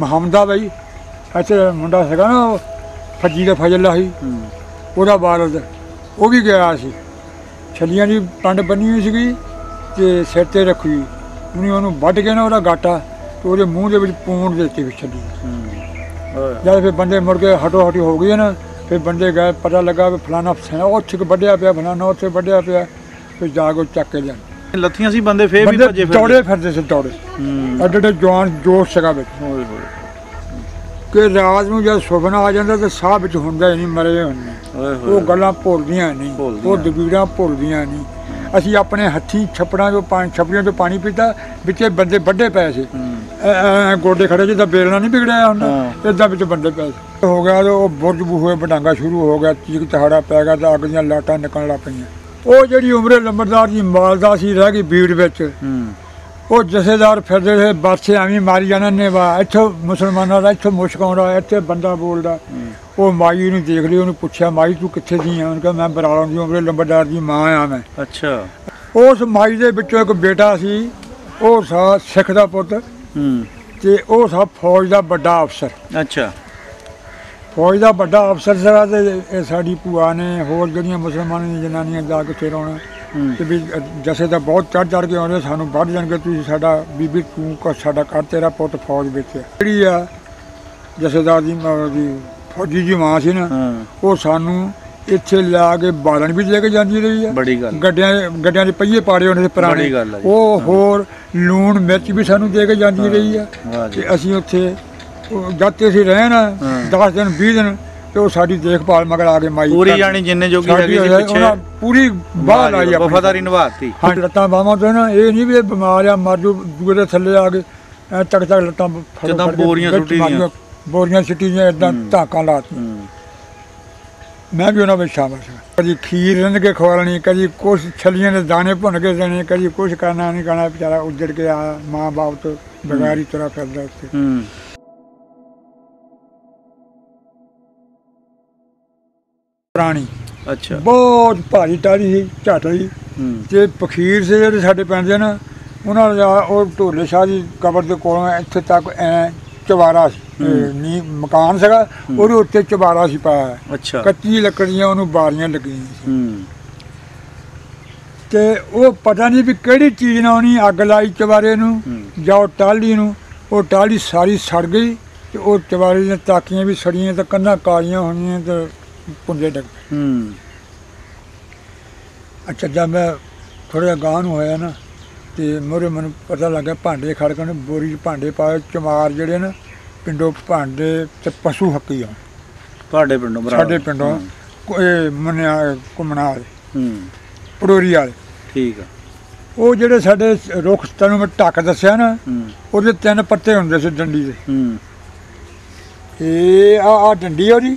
ਹਮਦਾ ਬਈ ਇੱਥੇ ਮੁੰਡਾ ਸੀਗਾ ਨਾ ਫੱਜੀ ਦਾ ਫਜਲਾ ਸੀ ਉਹਦਾ ਬਾਲਦ ਉਹ ਵੀ ਗਿਆ ਸੀ ਛੱਲੀਆਂ ਦੀ ਪੰਡ ਬੰਨੀ ਹੋਈ ਸੀਗੀ ਤੇ ਸਿਰ ਤੇ ਰੱਖੀ ਉਹਨੂੰ ਵੱਢ ਕੇ ਨਾ ਉਹਦਾ ਗਾਟਾ ਤੇ ਉਹਦੇ ਮੂੰਹ ਦੇ ਵਿੱਚ ਪੂੰਡ ਦੇ ਦਿੱਤੀ ਛੱਲੀ ਜਦ ਫਿਰ ਬੰਦੇ ਮੁੜ ਕੇ ਹਟੋ ਹਟੀ ਹੋ ਗਈ ਨਾ ਫਿਰ ਬੰਦੇ ਗਏ ਪਤਾ ਲੱਗਾ ਵੀ ਫਲਾਣਾ ਉੱਥੇ ਵੱਢਿਆ ਪਿਆ ਫਲਾਣਾ ਉੱਥੇ ਵੱਢਿਆ ਪਿਆ ਫਿਰ ਜਾ ਕੇ ਚੱਕ ਕੇ ਲਿਆ ਲੱਥੀਆਂ ਸੀ ਬੰਦੇ ਫੇਰ ਵੀ ਭੱਜੇ ਦੌੜੇ ਫਿਰਦੇ ਸੀ ਦੌੜੇ ਐਡੇ ਜਵਾਨ ਜੋਸ਼ ਸੀਗਾ ਵਿੱਚ ਕਿ ਰਾਤ ਨੂੰ ਜਦ ਸੁਪਨਾ ਆ ਜਾਂਦਾ ਤਾਂ ਸਾਹ ਵਿੱਚ ਹੁੰਦਾ ਹੀ ਨਹੀਂ ਮਰੇ ਹੁੰਦੇ ਉਹ ਗੱਲਾਂ ਭੁੱਲਦੀਆਂ ਨਹੀਂ ਉਹ ਦਬੀੜਾਂ ਭੁੱਲਦੀਆਂ ਨਹੀਂ ਅਸੀਂ ਆਪਣੇ ਹੱਥੀਂ ਛੱਪੜਾਂ ਤੋਂ ਪਾਣੀ ਪੀਤਾ ਵਿੱਚੇ ਬੰਦੇ ਵੱਡੇ ਪਏ ਸੀ ਗੋਡੇ ਖੜੇ ਜਿੱਦਾਂ ਬੇਲਣਾ ਨਹੀਂ ਵਿਗੜਿਆ ਹੁੰਦਾ ਇੱਦਾਂ ਵਿੱਚ ਬੰਦੇ ਪਏ ਸੀ ਹੋ ਗਿਆ ਉਹ ਬੁਰਜ ਬੂਹੇ ਵਡਾਂਗਾ ਸ਼ੁਰੂ ਹੋ ਗਿਆ ਚੀਕ ਚਹਾੜਾ ਪੈ ਗਿਆ ਤਾਂ ਅੱਗ ਦੀਆਂ ਲਾਟਾਂ ਨਿਕਲਣ ਲੱਗ ਪਈਆਂ ਉਹ ਜਿਹੜੀ ਉਮਰੇ ਲੰਬੜਦਾਰ ਦੀ ਮਾਲਦਾ ਸੀ ਰਹਿ ਗਈ ਬੀੜ ਵਿੱਚ ਉਹ ਜਥੇਦਾਰ ਫਿਰਦੇ ਰਹੇ ਬਾਦਸ਼ਾਹ ਐਵੇਂ ਮਾਰੀ ਜਾਣਾ ਨੇ ਵਾ ਇੱਥੋਂ ਮੁਸਲਮਾਨਾਂ ਦਾ ਇੱਥੋਂ ਮੁਸ਼ਕ ਆਉਂਦਾ ਇੱਥੇ ਬੰਦਾ ਬੋਲਦਾ ਉਹ ਮਾਈ ਨੂੰ ਦੇਖ ਲਈ ਉਹਨੂੰ ਪੁੱਛਿਆ ਮਾਈ ਤੂੰ ਕਿੱਥੇ ਦੀ ਆ ਉਹਨੇ ਕਿਹਾ ਮੈਂ ਬਰਾਲੋਂ ਦੀ ਉਮਰੇ ਲੰਬੜਦਾਰ ਦੀ ਮਾਂ ਆ ਮੈਂ ਅੱਛਾ ਉਸ ਮਾਈ ਦੇ ਵਿੱਚੋਂ ਇੱਕ ਬੇਟਾ ਸੀ ਉਹ ਸਾ ਸਿੱਖ ਦਾ ਪੁੱਤ ਤੇ ਉਹ ਸਾ ਫੌਜ ਦਾ ਵੱਡਾ ਅਫਸਰ ਅੱਛਾ ਫੌਜ ਦਾ ਵੱਡਾ ਅਫਸਰ ਸੀਗਾ ਤੇ ਸਾਡੀ ਭੂਆ ਨੇ ਹੋਰ ਜਿਹੜੀਆਂ ਮੁਸਲਮਾਨਾਂ ਦੀਆਂ ਜਨਾਨੀਆਂ ਜਾ ਕੇ ਫਿਰ ਆਉਣਾ ਤੇ ਵੀ ਜਸੇ ਤਾਂ ਬਹੁਤ ਚੜ੍ਹ ਕੇ ਆਉਂਦੇ ਸਾਨੂੰ ਵੱਢ ਜਾਣਗੇ ਤੁਸੀਂ ਸਾਡਾ ਬੀਬੀ ਤੂੰ ਸਾਡਾ ਘਰ ਤੇਰਾ ਪੁੱਤ ਫੌਜ ਵਿੱਚ ਜਿਹੜੀ ਆ ਜਥੇਦਾਰ ਦੀ ਫੌਜੀ ਦੀ ਮਾਂ ਸੀ ਨਾ ਉਹ ਸਾਨੂੰ ਇੱਥੇ ਲਿਆ ਕੇ ਬਾਲਣ ਵੀ ਲੈ ਕੇ ਜਾਂਦੀ ਰਹੀ ਆ ਬੜੀ ਗੱਲ ਗੱਡਿਆਂ ਦੇ ਪਹੀਏ ਪਾੜੇ ਹੋਣੇ ਸੀ ਪੁਰਾਣੇ ਉਹ ਹੋਰ ਲੂਣ ਮਿਰਚ ਵੀ ਸਾਨੂੰ ਦੇ ਕੇ ਜਾਂਦੀ ਰਹੀ ਆ ਤੇ ਅਸੀਂ ਉੱਥੇ ਜਦ ਤੇ ਅਸੀਂ ਰਹੇ ਨਾ 10 ਦਿਨ 20 ਦਿਨ ਤੇ ਉਹ ਸਾਡੀ ਦੇਖਭਾਲ ਮਗਰ ਆ ਕੇ ਮਾਈ ਪੂਰੀ ਜਾਣੀ ਜਿੰਨੇ ਜੋਗੀ ਹੈਗੀ ਸੀ ਪਿੱਛੇ ਪੂਰੀ ਬਾਹ ਲਾਈ ਆ ਵਫਾਦਾਰੀ ਨਿਭਾਤੀ ਹਾਂ ਲੱਤਾਂ ਬਾਹਾਂ ਤੋਂ ਨਾ ਇਹ ਨਹੀਂ ਵੀ ਬਿਮਾਰ ਆ ਮਰ ਜੂ ਦੂਏ ਦੇ ਥੱਲੇ ਆ ਕੇ ਐ ਤੱਕ ਲੱਤਾਂ ਜਿੱਦਾਂ ਬੋਰੀਆਂ ਸੁੱਟੀਆਂ ਬੋਰੀਆਂ ਸਿੱਟੀਆਂ ਏਦਾਂ ਧਾਕਾਂ ਲਾਤੀਆਂ ਮੈਂ ਵੀ ਉਹਨਾਂ ਵਿੱਚ ਸ਼ਾਮਲ ਸੀ ਕਦੀ ਖੀਰ ਰੰਨ ਕੇ ਖਵਾਲਣੀ ਕਦੀ ਕੁਛ ਛੱਲੀਆਂ ਦੇ ਦਾਣੇ ਭੁੰਨ ਕੇ ਦੇਣੇ ਕਦੀ ਕੁਛ ਕਰਨਾ ਨਹੀਂ ਕਰਨਾ ਵਿਚਾਰਾ ਉੱਜੜ ਕੇ ਆ ਮਾਂ ਬਾਪ ਤੋਂ ਬਗੈਰ ਹੀ ਤੁਰਾ ਫਿਰਦਾ ਉੱਥੇ ਪੁਰਾਣੀ ਅੱਛਾ ਬਹੁਤ ਭਾਰੀ ਟਾਹਲੀ ਸੀ ਝੱਟ ਸੀ ਤੇ ਫਕੀਰ ਸੀ ਜਿਹੜੇ ਸਾਡੇ ਪਿੰਡ ਦੇ ਨਾ ਉਹਨਾਂ ਦਾ ਉਹ ਢੋਲੇ ਸ਼ਾਹ ਦੀ ਕਬਰ ਦੇ ਕੋਲੋਂ ਇੱਥੇ ਤੱਕ ਐ ਚਵਾਰਾ ਸੀ ਨੀ ਮਕਾਨ ਸੀਗਾ ਉਹਦੇ ਉੱਤੇ ਚਵਾਰਾ ਸੀ ਪਾਇਆ ਅੱਛਾ ਕੱਚੀ ਲੱਕੜੀਆਂ ਉਹਨੂੰ ਬਾਰੀਆਂ ਲੱਗੀਆਂ ਸੀ ਤੇ ਉਹ ਪਤਾ ਨਹੀਂ ਵੀ ਕਿਹੜੀ ਚੀਜ਼ ਨਾਲ ਉਹਨੇ ਅੱਗ ਲਾਈ ਚਵਾਰੇ ਨੂੰ ਜਾਂ ਉਹ ਟਾਹਲੀ ਨੂੰ ਉਹ ਟਾਹਲੀ ਸਾਰੀ ਸੜ ਗਈ ਤੇ ਉਹ ਚਵਾਰੇ ਦੀਆਂ ਤਾਕੀਆਂ ਵੀ ਸੜੀਆਂ ਤੇ ਕੰਧਾਂ ਕਾਲੀਆਂ ਹੋਈਆਂ ਤੇ ਪੁੰਜੇ ਡਿੱਗ ਪਏ ਅੱਛਾ ਜਦ ਮੈਂ ਥੋੜ੍ਹਾ ਜਿਹਾ ਗਾਂਹ ਨੂੰ ਹੋਇਆ ਨਾ ਤੇ ਮੋਰੇ ਮੈਨੂੰ ਪਤਾ ਲੱਗਾ ਭਾਂਡੇ ਖੜਕਣ ਬੋਰੀ 'ਚ ਭਾਂਡੇ ਪਾਏ ਚਮਾਰ ਜਿਹੜੇ ਨਾ ਪਿੰਡੋਂ ਭਾਂਡੇ ਤੇ ਪਸ਼ੂ ਹੱਕੀ ਆ ਤੁਹਾਡੇ ਪਿੰਡੋਂ ਸਾਡੇ ਪਿੰਡੋਂ ਮੰਨਿਆ ਘੁੰਮਣਾ ਵਾਲੇ ਪੜੋਰੀ ਵਾਲੇ ਠੀਕ ਆ ਉਹ ਜਿਹੜੇ ਸਾਡੇ ਰੁੱਖ ਤੈਨੂੰ ਮੈਂ ਢੱਕ ਦੱਸਿਆ ਨਾ ਉਹਦੇ 3 ਪੱਤੇ ਹੁੰਦੇ ਸੀ ਡੰਡੀ ਦੇ ਇਹ ਆ ਡੰਡੀ ਉਹਦੀ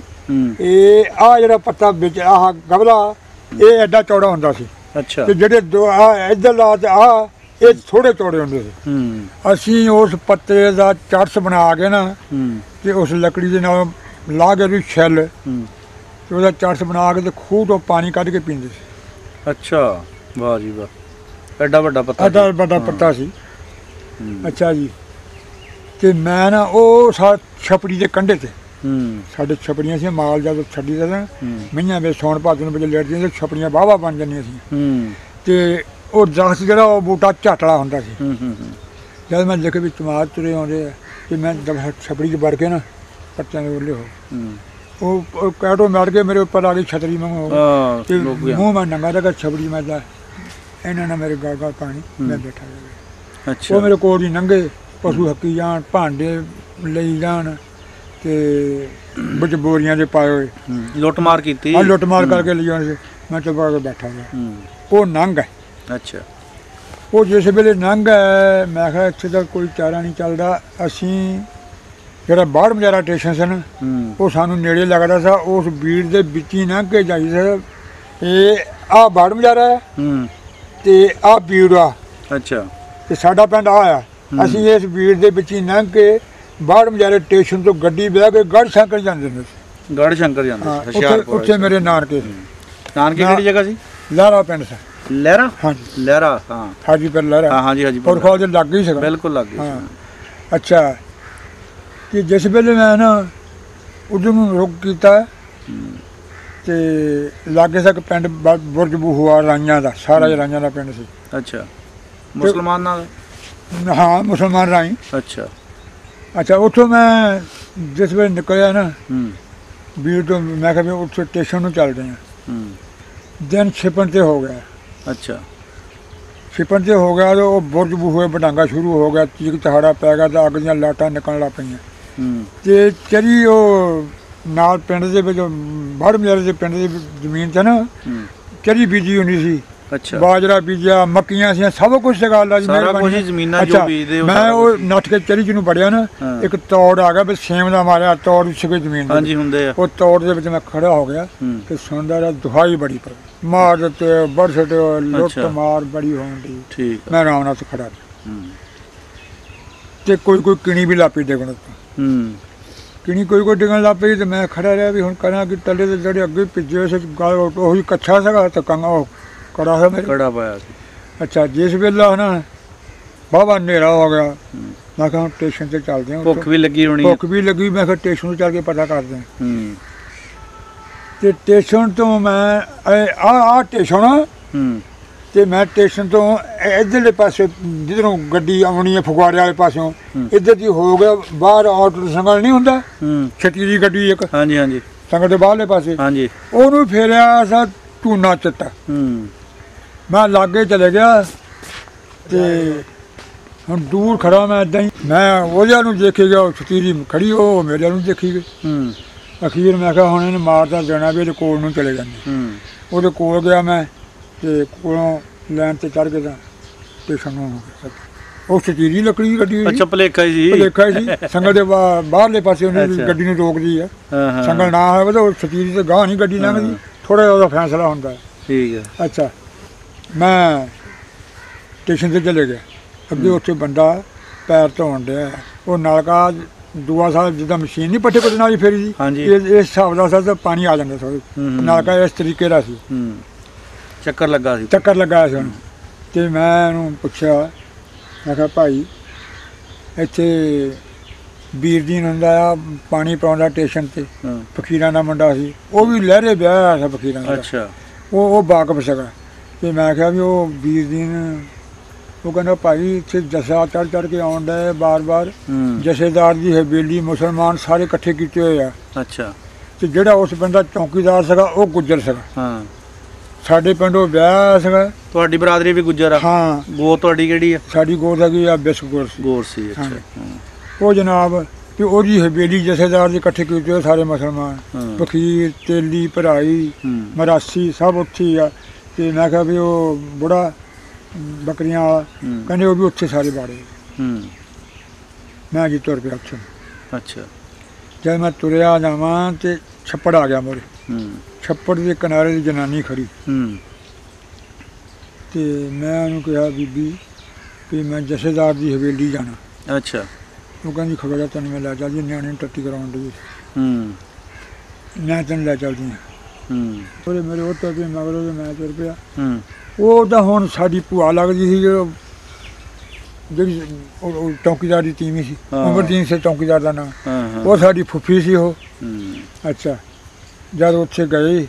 ਇਹ ਆ ਜਿਹੜਾ ਪੱਤਾ ਵਿੱਚ ਆਹ ਗਬਲਾ ਇਹ ਐਡਾ ਚੌੜਾ ਹੁੰਦਾ ਸੀ ਅੱਛਾ ਤੇ ਜਿਹੜੇ ਇੱਧਰ ਲਾ ਤੇ ਆ ਇਹ ਥੋੜੇ ਚੌੜੇ ਹੁੰਦੇ ਸੀ ਅਸੀਂ ਉਸ ਪੱਤੇ ਦਾ ਚਰਸ ਬਣਾ ਕੇ ਨਾ ਤੇ ਉਸ ਲੱਕੜੀ ਦੇ ਨਾਲ ਲਾ ਕੇ ਉਹਦੀ ਛਿੱਲ ਤੇ ਉਹਦਾ ਚਰਸ ਬਣਾ ਕੇ ਤੇ ਖੂਹ ਤੋਂ ਪਾਣੀ ਕੱਢ ਕੇ ਪੀਂਦੇ ਸੀ ਅੱਛਾ ਵਾਹ ਜੀ ਵਾਹ ਐਡਾ ਵੱਡਾ ਪੱਤਾ ਸੀ ਅੱਛਾ ਜੀ ਤੇ ਮੈਂ ਨਾ ਉਹ ਛਪੜੀ ਦੇ ਕੰਢੇ ਤੇ ਸਾਡੇ ਛਪੜੀਆਂ ਸੀ ਮਾਲ ਜਦ ਛੱਡੀ ਦਾ ਨਾ ਮਹੀਆਂ ਵਿੱਚ ਸੌਣ ਭਾਦੋਂ ਵਜੇ ਲੇਟਦੀਆਂ ਤੇ ਛਪੜੀਆਂ ਵਾਹਵਾ ਬਣ ਜਾਂਦੀਆਂ ਸੀ ਤੇ ਉਹ ਦਰਖਤ ਜਿਹੜਾ ਉਹ ਬੂਟਾ ਝਾਟਲਾ ਹੁੰਦਾ ਸੀ ਜਦ ਮੈਂ ਦੇਖੇ ਵੀ ਚਮਾਰ ਤੁਰੇ ਆਉਂਦੇ ਆ ਤੇ ਮੈਂ ਛਪੜੀ 'ਚ ਵੜ ਕੇ ਨਾ ਪੱਤਿਆਂ ਦੇ ਉੱਲੇ ਹੋ ਉਹ ਕੈਟੋ ਮੜ ਕੇ ਮੇਰੇ ਉੱਪਰ ਆ ਗਈ ਛਤਰੀ ਮੰਗੋ ਤੇ ਮੂੰਹ ਮੈਂ ਨੰਗਾ ਰਿਹਾ ਛਪੜੀ ਮੈਂ ਦਾ ਇਹਨਾਂ ਨੇ ਮੇਰੇ ਗਾਲ ਗਾਲ ਪਾਣੀ ਮੈਂ ਬੈਠਾ ਰਿਹਾ ਉਹ ਮੇਰੇ ਕੋਲ ਹੀ ਨੰਗੇ ਪਸ਼ੂ ਹੱਕੀ ਜਾਣ ਭਾਂਡੇ ਲਈ ਜਾਣ ਤੇ ਵਿੱਚ ਬੋਰੀਆਂ ਦੇ ਪਾਏ ਹੋਏ ਲੁੱਟ ਮਾਰ ਕੀਤੀ ਲੁੱਟ ਮਾਰ ਕਰਕੇ ਲਈ ਜਾਣ ਮੈਂ ਚੁੱਪ ਕੇ ਬੈਠਾ ਰਿਹਾ ਉਹ ਨੰਗ ਹੈ ਅੱਛਾ ਉਹ ਜਿਸ ਵੇਲੇ ਨੰਗ ਹੈ ਮੈਂ ਕਿਹਾ ਇੱਥੇ ਤਾਂ ਕੋਈ ਚਾਰਾ ਨਹੀਂ ਚੱਲਦਾ ਅਸੀਂ ਜਿਹੜਾ ਬਾਹਰ ਮਜਾਰਾ ਸਟੇਸ਼ਨ ਸੀ ਨਾ ਉਹ ਸਾਨੂੰ ਨੇੜੇ ਲੱਗਦਾ ਸੀ ਉਸ ਬੀੜ ਦੇ ਵਿੱਚ ਹੀ ਲੰਘ ਕੇ ਜਾਈਦਾ ਇਹ ਆਹ ਬਾਹਰ ਮਜਾਰਾ ਹੈ ਤੇ ਆਹ ਬੀੜ ਆ ਅੱਛਾ ਤੇ ਸਾਡਾ ਪਿੰਡ ਆ ਅਸੀਂ ਇਸ ਬੀੜ ਦੇ ਵਿੱਚ ਹੀ ਲੰਘ ਕੇ ਬਾਹਰ ਮਜਾਰੇ ਸਟੇਸ਼ਨ ਤੋਂ ਗੱਡੀ ਬਹਿ ਕੇ ਗੜ੍ਹ ਸ਼ੰਕਰ ਜਾਂਦੇ ਹੁੰਦੇ ਸੀ ਗੜ੍ਹ ਸ਼ੰਕਰ ਜਾਂਦੇ ਉੱਥੇ ਮੇਰੇ ਨਾਨਕੇ ਸੀ ਨਾਨਕੇ ਕਿਹੜੀ ਜਗ੍ਹਾ ਸੀ ਲਹਿਰਾ ਪਿੰਡ ਸੀ ਲਹਿਰਾ ਹਾਂਜੀ ਲਹਿਰਾ ਹਾਂ ਹਾਜੀ ਪਿੰਡ ਲਹਿਰਾ ਹਾਂ ਹਾਂਜੀ ਹਾਂਜੀ ਔਰ ਖੋਜ ਲੱਗ ਗਈ ਸੀ ਬਿਲਕੁਲ ਲੱਗ ਗਈ ਹਾਂ ਅੱਛਾ ਕਿ ਜਿਸ ਵੇਲੇ ਮੈਂ ਨਾ ਉਦੋਂ ਨੂੰ ਰੁਕ ਕੀਤਾ ਤੇ ਲਾਗੇ ਤੱਕ ਪਿੰਡ ਬੁਰਜ ਬੂਹੂਆ ਰਾਈਆਂ ਦਾ ਸਾਰਾ ਹੀ ਰਾਈਆਂ ਦਾ ਪਿੰਡ ਸੀ। ਅੱਛਾ, ਮੁਸਲਮਾਨਾਂ ਦਾ? ਹਾਂ, ਮੁਸਲਮਾਨ ਰਾਈ। ਅੱਛਾ ਅੱਛਾ, ਉੱਥੋਂ ਮੈਂ ਜਿਸ ਵੇਲੇ ਨਿਕਲਿਆ ਨਾ ਵੀਰ ਤੋਂ, ਮੈਂ ਕਿਹਾ ਵੀ ਉੱਥੇ ਸਟੇਸ਼ਨ ਨੂੰ ਚੱਲਦੇ ਹਾਂ। ਦਿਨ ਛਿਪਣ ਤੇ ਹੋ ਗਿਆ। ਅੱਛਾ, ਛਿਪਣ ਤੇ ਹੋ ਗਿਆ ਤੇ ਉਹ ਬੁਰਜ ਬੂਹੇ ਬਟਾਂਗਾ ਸ਼ੁਰੂ ਹੋ ਗਿਆ, ਚੀਕ ਚਹਾੜਾ ਪੈ ਗਿਆ ਤੇ ਅੱਗ ਦੀਆਂ ਲਾਟਾਂ ਨਿਕਲਣ ਲੱਗ ਪਈਆਂ। ਤੇ ਚਰੀ ਉਹ ਨਾਲ ਪਿੰਡ ਦੇ ਵਿੱਚ ਬੜ ਮੇਰੇ ਦੇ ਪਿੰਡ ਦੀ ਜ਼ਮੀਨ 'ਚ ਨਾ ਚਰੀ ਬੀਜੀ ਹੁੰਦੀ ਸੀ। ਅੱਛਾ, ਬਾਜਰਾ ਬੀਜਿਆ, ਮੱਕੀਆਂ ਸੀ, ਸਭ ਕੁਝ ਸੀਗਾ। ਅੱਲਾ ਦੀ ਸਾਰਾ ਕੁਝ ਜ਼ਮੀਨਾਂ ਜੋ ਬੀਜਦੇ ਹੋ। ਮੈਂ ਉਹ ਨੱਠ ਕੇ ਚਰੀ 'ਚ ਨੂੰ ਵੜਿਆ ਨਾ, ਇੱਕ ਤੌੜ ਆ ਗਿਆ, ਬਸ ਸੇਮ ਦਾ ਮਾਰਿਆ ਤੌੜ ਸੀਗੇ ਜ਼ਮੀਨ ਦੇ। ਹਾਂਜੀ, ਹੁੰਦੇ ਆ। ਉਹ ਤੌੜ ਦੇ ਵਿੱਚ ਮੈਂ ਖੜਾ ਹੋ ਗਿਆ ਤੇ ਸੁਣਦਾ ਰਿਹਾ ਦੁਹਾਈ ਬੜੀ ਪਈ, ਮਾਰ ਦਿੱਤੇ ਬਰਸਟ, ਲੁੱਟ ਮਾਰ ਬੜੀ ਹੋਣ ਦੀ। ਠੀਕ, ਮੈਂ ਆਰਾਮ ਨਾਲ ਖੜਾ ਤੇ ਕੋਈ ਕਿਣੀ ਵੀ ਲਾਪੀ ਡਿੱਗਣ ਤੋਂ ਕਿਣੀ ਕੋਈ ਡਿੱਗਣ ਲੱਗ ਪਈ ਤੇ ਮੈਂ ਖੜਾ ਰਿਹਾ ਵੀ ਹੁਣ ਕਰਾਂ ਕਿ ਤਲੇ ਦੇ ਜਿਹੜੇ ਅੱਗੇ ਭਿੱਜੇ ਸੀ ਗਲ ਉਹੀ ਕੱਛਾ ਸੀਗਾ ਤੇ ਕੰਗਾ ਉਹ ਕੜਾ ਹੈ ਮੇਰੇ ਕੜਾ ਪਾਇਆ ਸੀ। ਅੱਛਾ, ਜਿਸ ਵੇਲੇ ਨਾ ਬਾਬਾ ਹਨੇਰਾ ਹੋ ਗਿਆ, ਮੈਂ ਕਿਹਾ ਸਟੇਸ਼ਨ ਤੇ ਚੱਲਦੇ ਹਾਂ। ਭੁੱਖ ਵੀ ਲੱਗੀ ਹੋਣੀ? ਭੁੱਖ ਵੀ ਲੱਗੀ। ਮੈਂ ਕਿਹਾ ਸਟੇਸ਼ਨ ਤੋਂ ਚੱਲ ਕੇ ਪਤਾ ਕਰਦੇ ਹਾਂ। ਤੇ ਸਟੇਸ਼ਨ ਤੋਂ ਮੈਂ ਆ ਸਟੇਸ਼ਨ ਤੇ ਮੈਂ ਸਟੇਸ਼ਨ ਤੋਂ ਇੱਧਰਲੇ ਪਾਸੇ ਜਿੱਧਰੋਂ ਗੱਡੀ ਆਉਣੀ ਹੈ ਫਗਵਾੜੇ ਵਾਲੇ ਪਾਸਿਓਂ, ਇੱਧਰ ਦੀ ਹੋ ਗਿਆ ਬਾਹਰ ਆਟੋ ਸੰਗਲ ਨਹੀਂ ਹੁੰਦਾ, ਛੱਟੀ ਦੀ ਗੱਡੀ ਇੱਕ। ਹਾਂਜੀ ਹਾਂਜੀ, ਸੰਗਲ ਦੇ ਬਾਹਰਲੇ ਪਾਸੇ। ਹਾਂਜੀ, ਉਹਨੂੰ ਫੇਰਿਆ ਸਾ ਟੂਨਾ ਚਿੱਟਾ। ਮੈਂ ਲਾਗੇ ਚਲੇ ਗਿਆ ਤੇ ਹੁਣ ਦੂਰ ਖੜਾ ਮੈਂ ਏਦਾਂ ਹੀ, ਮੈਂ ਉਹਦੇ ਨੂੰ ਦੇਖੀ ਗਿਆ, ਉਹ ਛਤੀਰੀ ਖੜੀ, ਉਹ ਮੇਰੇ ਨੂੰ ਦੇਖੀ ਗਈ। ਅਖੀਰ ਮੈਂ ਕਿਹਾ ਹੁਣ ਇਹਨੂੰ ਮਾਰਦਾ ਦੇਣਾ ਵੀ ਇਹਦੇ ਕੋਲ ਨੂੰ ਚਲੇ ਜਾਂਦੇ। ਉਹਦੇ ਕੋਲ ਗਿਆ ਮੈਂ ਤੇ ਕੋਲੋਂ ਲੈਣ ਤੇ ਚੜ੍ਹ ਕੇ ਤਾਂ ਸਟੇਸ਼ਨ ਨੂੰ ਉਹ ਛਤੀਰੀ ਲੱਕੜੀ ਦੀ ਗੱਡੀ। ਅੱਛਾ, ਭਲੇਖਾ ਹੀ ਸੀ। ਭਲੇਖਾ ਹੀ ਸੀ। ਸੰਗਲ ਦੇ ਬਾਹਰਲੇ ਪਾਸੇ ਉਹਨੇ ਗੱਡੀ ਨੂੰ ਰੋਕਦੀ ਆ। ਸੰਗਲ ਨਾ ਹੋਵੇ ਤਾਂ ਉਹ ਛਤੀਰੀ ਤੇ ਗਾਹ ਨਹੀਂ ਗੱਡੀ ਲੰਘਦੀ, ਥੋੜਾ ਜਿਹਾ ਉਹਦਾ ਫੈਸਲਾ ਹੁੰਦਾ। ਠੀਕ ਹੈ। ਅੱਛਾ, ਮੈਂ ਸਟੇਸ਼ਨ ਤੇ ਚਲੇ ਗਿਆ। ਅੱਗੇ ਉੱਥੇ ਬੰਦਾ ਪੈਰ ਧੋਣ ਡਿਆ, ਉਹ ਨਲਕਾ ਦੂਆ ਸਾਹਿਬ ਜਿੱਦਾਂ ਮਸ਼ੀਨ ਨਹੀਂ ਪੱਠੇ ਕੁੱਟਣ ਵਾਲੀ ਫੇਰੀ ਸੀ, ਇਸ ਹਿਸਾਬ ਦਾ ਸਰ ਪਾਣੀ ਆ ਜਾਂਦਾ ਥੋੜ੍ਹਾ। ਨਲਕਾ ਇਸ ਤਰੀਕੇ ਦਾ ਸੀ। ਚੱਕਰ ਲੱਗਾ ਸੀ? ਚੱਕਰ ਲੱਗਾ ਸੀ ਉਹਨੂੰ। ਤੇ ਮੈਂ ਉਹਨੂੰ ਪੁੱਛਿਆ, ਮੈਂ ਕਿਹਾ ਭਾਈ ਇੱਥੇ ਵੀਰਦੀਨ ਹੁੰਦਾ ਆ, ਪਾਣੀ ਪਾਉਂਦਾ ਸਟੇਸ਼ਨ ਤੇ, ਫਕੀਰਾਂ ਦਾ ਮੁੰਡਾ ਸੀ, ਉਹ ਵੀ ਲਹਿਰੇ ਵਿਆਹ ਸੀ ਫਕੀਰਾਂ ਦਾ। ਅੱਛਾ, ਉਹ ਵਾਕਫ ਸੀਗਾ। ਤੇ ਮੈਂ ਕਿਹਾ ਵੀ ਉਹ ਵੀਰਦੀਨ, ਉਹ ਕਹਿੰਦਾ ਭਾਈ ਇੱਥੇ ਜੱਸਾ ਚੜ੍ਹ ਕੇ ਆਉਣ ਡਿਆ ਬਾਰ-ਬਾਰ, ਜਥੇਦਾਰ ਦੀ ਹਵੇਲੀ ਮੁਸਲਮਾਨ ਸਾਰੇ ਇਕੱਠੇ ਕੀਤੇ ਹੋਏ ਆ। ਅੱਛਾ, ਤੇ ਜਿਹੜਾ ਉਸ ਪਿੰਡ ਦਾ ਚੌਕੀਦਾਰ ਸੀਗਾ ਉਹ ਗੁੱਜਰ ਸੀਗਾ। ਸਾਡੇ ਪਿੰਡੋਂ ਵਿਆਹ ਸੀਗਾ। ਤੁਹਾਡੀ ਬਰਾਦਰੀ ਵੀ ਗੁੱਜਰ ਆ? ਹਾਂ। ਗੋ ਤੁਹਾਡੀ ਕਿਹੜੀ ਆ? ਸਾਡੀ ਗੋ ਹੈਗੀ ਆ ਬਿਸਗੁਰ ਸੀ। ਗੌਰ ਸੀ। ਅੱਛਾ, ਉਹ ਜਨਾਬ ਤੇ ਉਹਦੀ ਹਵੇਲੀ ਜਥੇਦਾਰ ਦੇ ਇਕੱਠੇ ਕੀਤੇ ਹੋਏ ਸਾਰੇ ਮੁਸਲਮਾਨ, ਫਕੀਰ, ਤੇਲੀ, ਭਰਾਈ, ਮਰਾਸੀ ਸਭ ਉੱਥੇ ਆ। ਤੇ ਮੈਂ ਕਿਹਾ ਵੀ ਉਹ ਬੁੜਾ ਬੱਕਰੀਆਂ ਵਾਲਾ, ਕਹਿੰਦੇ ਉਹ ਵੀ ਉੱਥੇ ਸਾਰੇ ਬਾੜੇ। ਮੈਂ ਜੀ ਤੁਰ ਪਿਆ ਉੱਥੇ। ਅੱਛਾ, ਜਦ ਮੈਂ ਤੁਰਿਆ ਜਾਵਾਂ ਤੇ ਛੱਪੜ ਆ ਗਿਆ ਮੋਰੇ। ਛੱਪੜ ਦੇ ਕਿਨਾਰੇ ਦੀ ਜਨਾਨੀ ਖੜੀ। ਤੇ ਮੈਂ ਉਹਨੂੰ ਕਿਹਾ ਬੀਬੀ ਵੀ ਮੈਂ ਜਥੇਦਾਰ ਦੀ ਹਵੇਲੀ ਜਾਣਾ। ਅੱਛਾ, ਉਹ ਕਹਿੰਦੀ ਖਬਰ ਤੈਨੂੰ ਮੈਂ ਲੈ ਚੱਲਦੀ, ਨਿਆਣੇ ਨੂੰ ਟੱਟੀ ਕਰਾਉਣ ਦੀ। ਮੈਂ ਤੈਨੂੰ ਲੈ ਚੱਲਦੀ ਹਾਂ। ਉਹਦੇ ਮੇਰੇ ਉਹ ਤੁਰ ਪਏ ਮਗਰ ਉਹਦੇ, ਮੈਂ ਤੁਰ ਪਿਆ। ਉਹ ਤਾਂ ਹੁਣ ਸਾਡੀ ਭੂਆ ਲੱਗਦੀ ਸੀ, ਜਿਹੜੀ ਚੌਕੀਦਾਰ ਦੀ ਟੀਮ ਸੀ, ਉਮਰਦੀਨ ਸੀ ਚੌਕੀਦਾਰ ਦਾ ਨਾਮ। ਉਹ ਸਾਡੀ ਫੁੱਫੀ ਸੀ ਉਹ। ਅੱਛਾ, ਜਦ ਉੱਥੇ ਗਏ